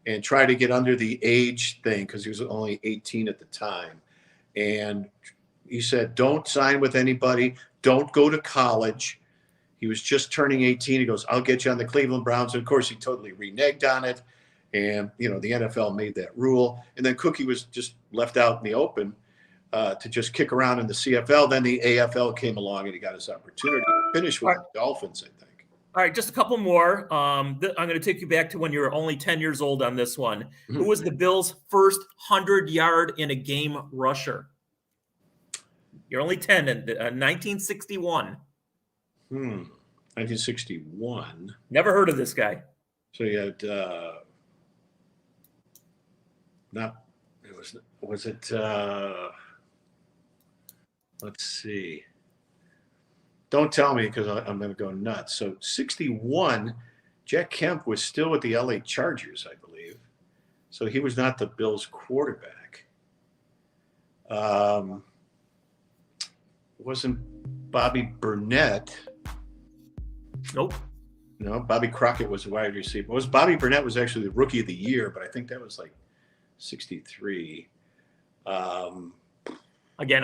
and try to get under the age thing because he was only 18 at the time. And he said, don't sign with anybody. Don't go to college. He was just turning 18. He goes, I'll get you on the Cleveland Browns. And of course, he totally reneged on it. And, the NFL made that rule. And then Cookie was just left out in the open to just kick around in the CFL. Then the AFL came along and he got his opportunity to finish with the Dolphins, I think. All right, just a couple more. I'm going to take you back to when you were only 10 years old on this one. Mm-hmm. Who was the Bills' first 100-yard in a game rusher? You're only 10 in 1961. 1961. Never heard of this guy. So you had let's see. Don't tell me because I'm going to go nuts. So 61, Jack Kemp was still with the LA Chargers, I believe. So he was not the Bills quarterback. Wasn't Bobby Burnett. Nope. No, Bobby Crockett was the wide receiver. Bobby Burnett was actually the rookie of the year, but I think that was like 63. Again,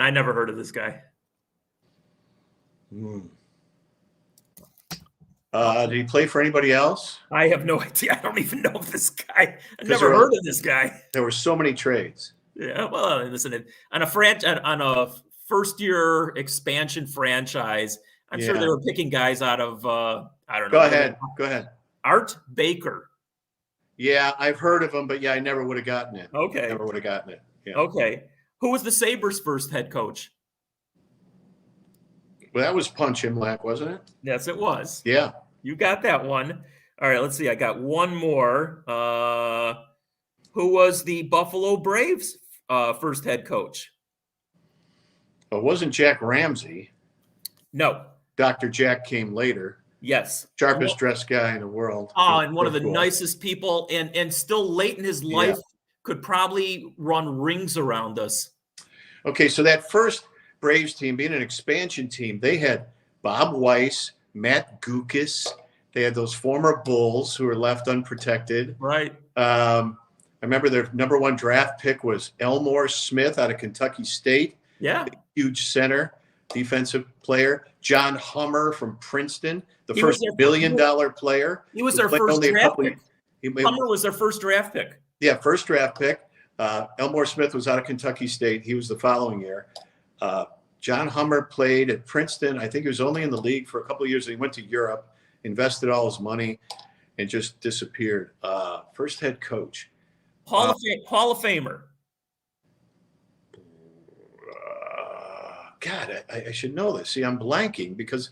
I never heard of this guy. Did he play for anybody else? I have no idea. I don't even know of this guy. I never heard of this guy. There were so many trades. Yeah, well, listen, on a first-year expansion franchise, I'm sure they were picking guys out of I don't know. Go ahead. Art Baker. Yeah, I've heard of him, but I never would have gotten it. Okay. Never would have gotten it. Yeah. Okay. Who was the Sabres' first head coach? Well, that was Punch Imlach, wasn't it? Yes, it was. Yeah. You got that one. All right, let's see. I got one more. Who was the Buffalo Braves' first head coach? Well, it wasn't Jack Ramsey. No. Dr. Jack came later. Yes. Sharpest dressed guy in the world. Oh, and one of the Cool. nicest people, and still late in his life, could probably run rings around us. Okay, so that first Braves team, being an expansion team, they had Bob Weiss, Matt Gukas. They had those former Bulls who were left unprotected. Right. I remember their number 1 draft pick was Elmore Smith out of Kentucky State. Yeah. Huge center, defensive player. John Hummer from Princeton, the He first was $1 billion player. He was their first draft pick. Hummer was their first draft pick. Yeah, first draft pick. Elmore Smith was out of Kentucky State. He was the following year. John Hummer played at Princeton. I think he was only in the league for a couple of years. He went to Europe, invested all his money, and just disappeared. First head coach. Hall of Famer. God, I should know this. See, I'm blanking because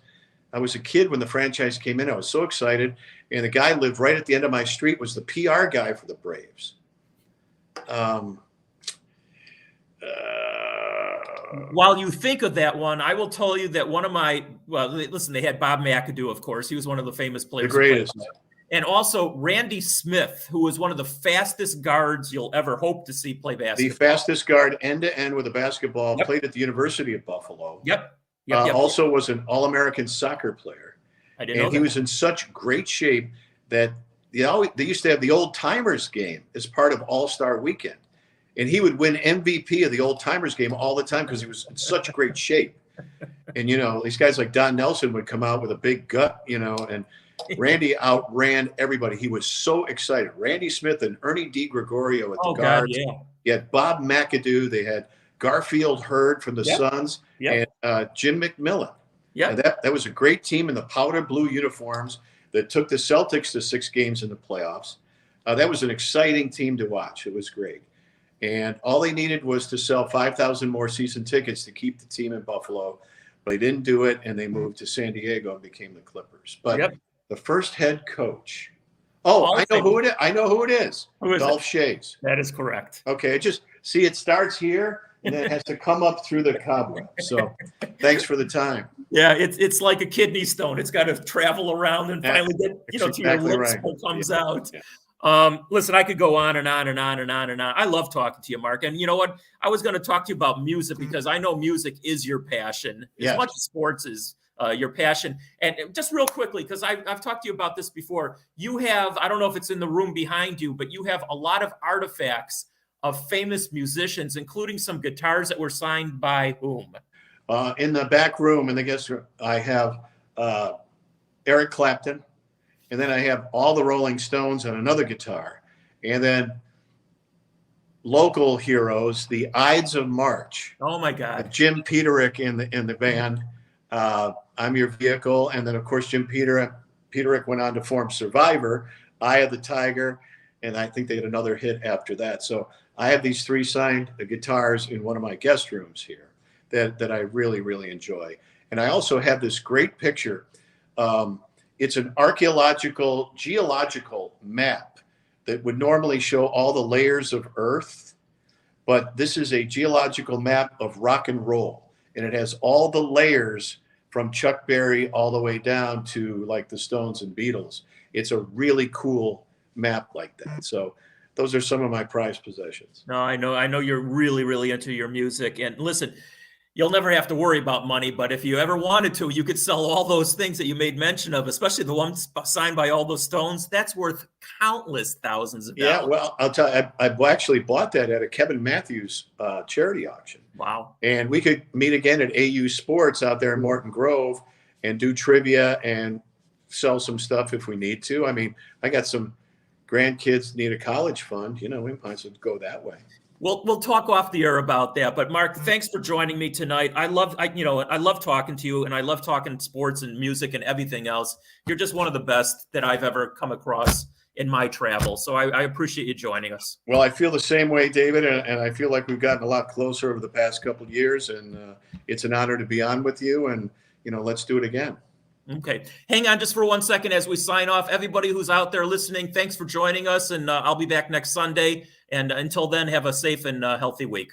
I was a kid when the franchise came in. I was so excited. And the guy lived right at the end of my street, was the PR guy for the Braves. While you think of that one, I will tell you that one of my, listen, they had Bob McAdoo, of course. He was one of the famous players. The greatest. And also Randy Smith, who was one of the fastest guards you'll ever hope to see play basketball. The fastest guard end-to-end with a basketball, played at the University of Buffalo. Yep. Also was an All-American soccer player. I didn't know And he was in such great shape that they used to have the Old Timers game as part of All-Star Weekend. And he would win MVP of the Old Timers game all the time because he was in such great shape. And, these guys like Don Nelson would come out with a big gut, and Randy outran everybody. He was so excited. Randy Smith and Ernie DiGregorio at the guards. God, yeah. You had Bob McAdoo. They had Garfield Hurd from the Suns and Jim McMillan. Yeah, that was a great team in the powder blue uniforms that took the Celtics to 6 games in the playoffs. That was an exciting team to watch. It was great. And all they needed was to sell 5,000 more season tickets to keep the team in Buffalo. But they didn't do it, and they moved to San Diego and became the Clippers. But the first head coach. Oh, I know who it is. I know who it is. Who is Dolph Schayes. That is correct. Okay, it starts here, and then it has to come up through the cobweb. So thanks for the time. Yeah, it's like a kidney stone. It's got to travel around and finally get to your lips when it comes out. Yeah. Listen, I could go on and on and on and on and on. I love talking to you, Mark. And you know what? I was going to talk to you about music because I know music is your passion as much as sports is your passion. And just real quickly, because I've talked to you about this before, you have, I don't know if it's in the room behind you, but you have a lot of artifacts of famous musicians, including some guitars that were signed by whom? In the back room in the guest room, I have Eric Clapton. And then I have all the Rolling Stones on another guitar. And then local heroes, the Ides of March. Oh, my God. Jim Peterick in the band, I'm Your Vehicle. And then, of course, Jim Peterick went on to form Survivor, Eye of the Tiger. And I think they had another hit after that. So I have these 3 signed guitars in one of my guest rooms here that I really, really enjoy. And I also have this great picture. It's an geological map that would normally show all the layers of Earth, but this is a geological map of rock and roll, and it has all the layers from Chuck Berry all the way down to like the Stones and Beatles. It's a really cool map like that. So those are some of my prized possessions. No, I know you're really, really into your music. And listen, you'll never have to worry about money, but if you ever wanted to, you could sell all those things that you made mention of, especially the ones signed by all those Stones. That's worth countless thousands of dollars. Yeah, well, I'll tell you, I actually bought that at a Kevin Matthews charity auction. Wow. And we could meet again at AU Sports out there in Morton Grove and do trivia and sell some stuff if we need to. I mean, I got some grandkids need a college fund. We might as well go that way. We'll talk off the air about that. But Mark, thanks for joining me tonight. I love talking to you, and I love talking sports and music and everything else. You're just one of the best that I've ever come across in my travel. So I appreciate you joining us. Well, I feel the same way, David, and I feel like we've gotten a lot closer over the past couple of years, and it's an honor to be on with you. And let's do it again. Okay. Hang on just for 1 second as we sign off. Everybody who's out there listening, thanks for joining us, and I'll be back next Sunday. And until then, have a safe and healthy week.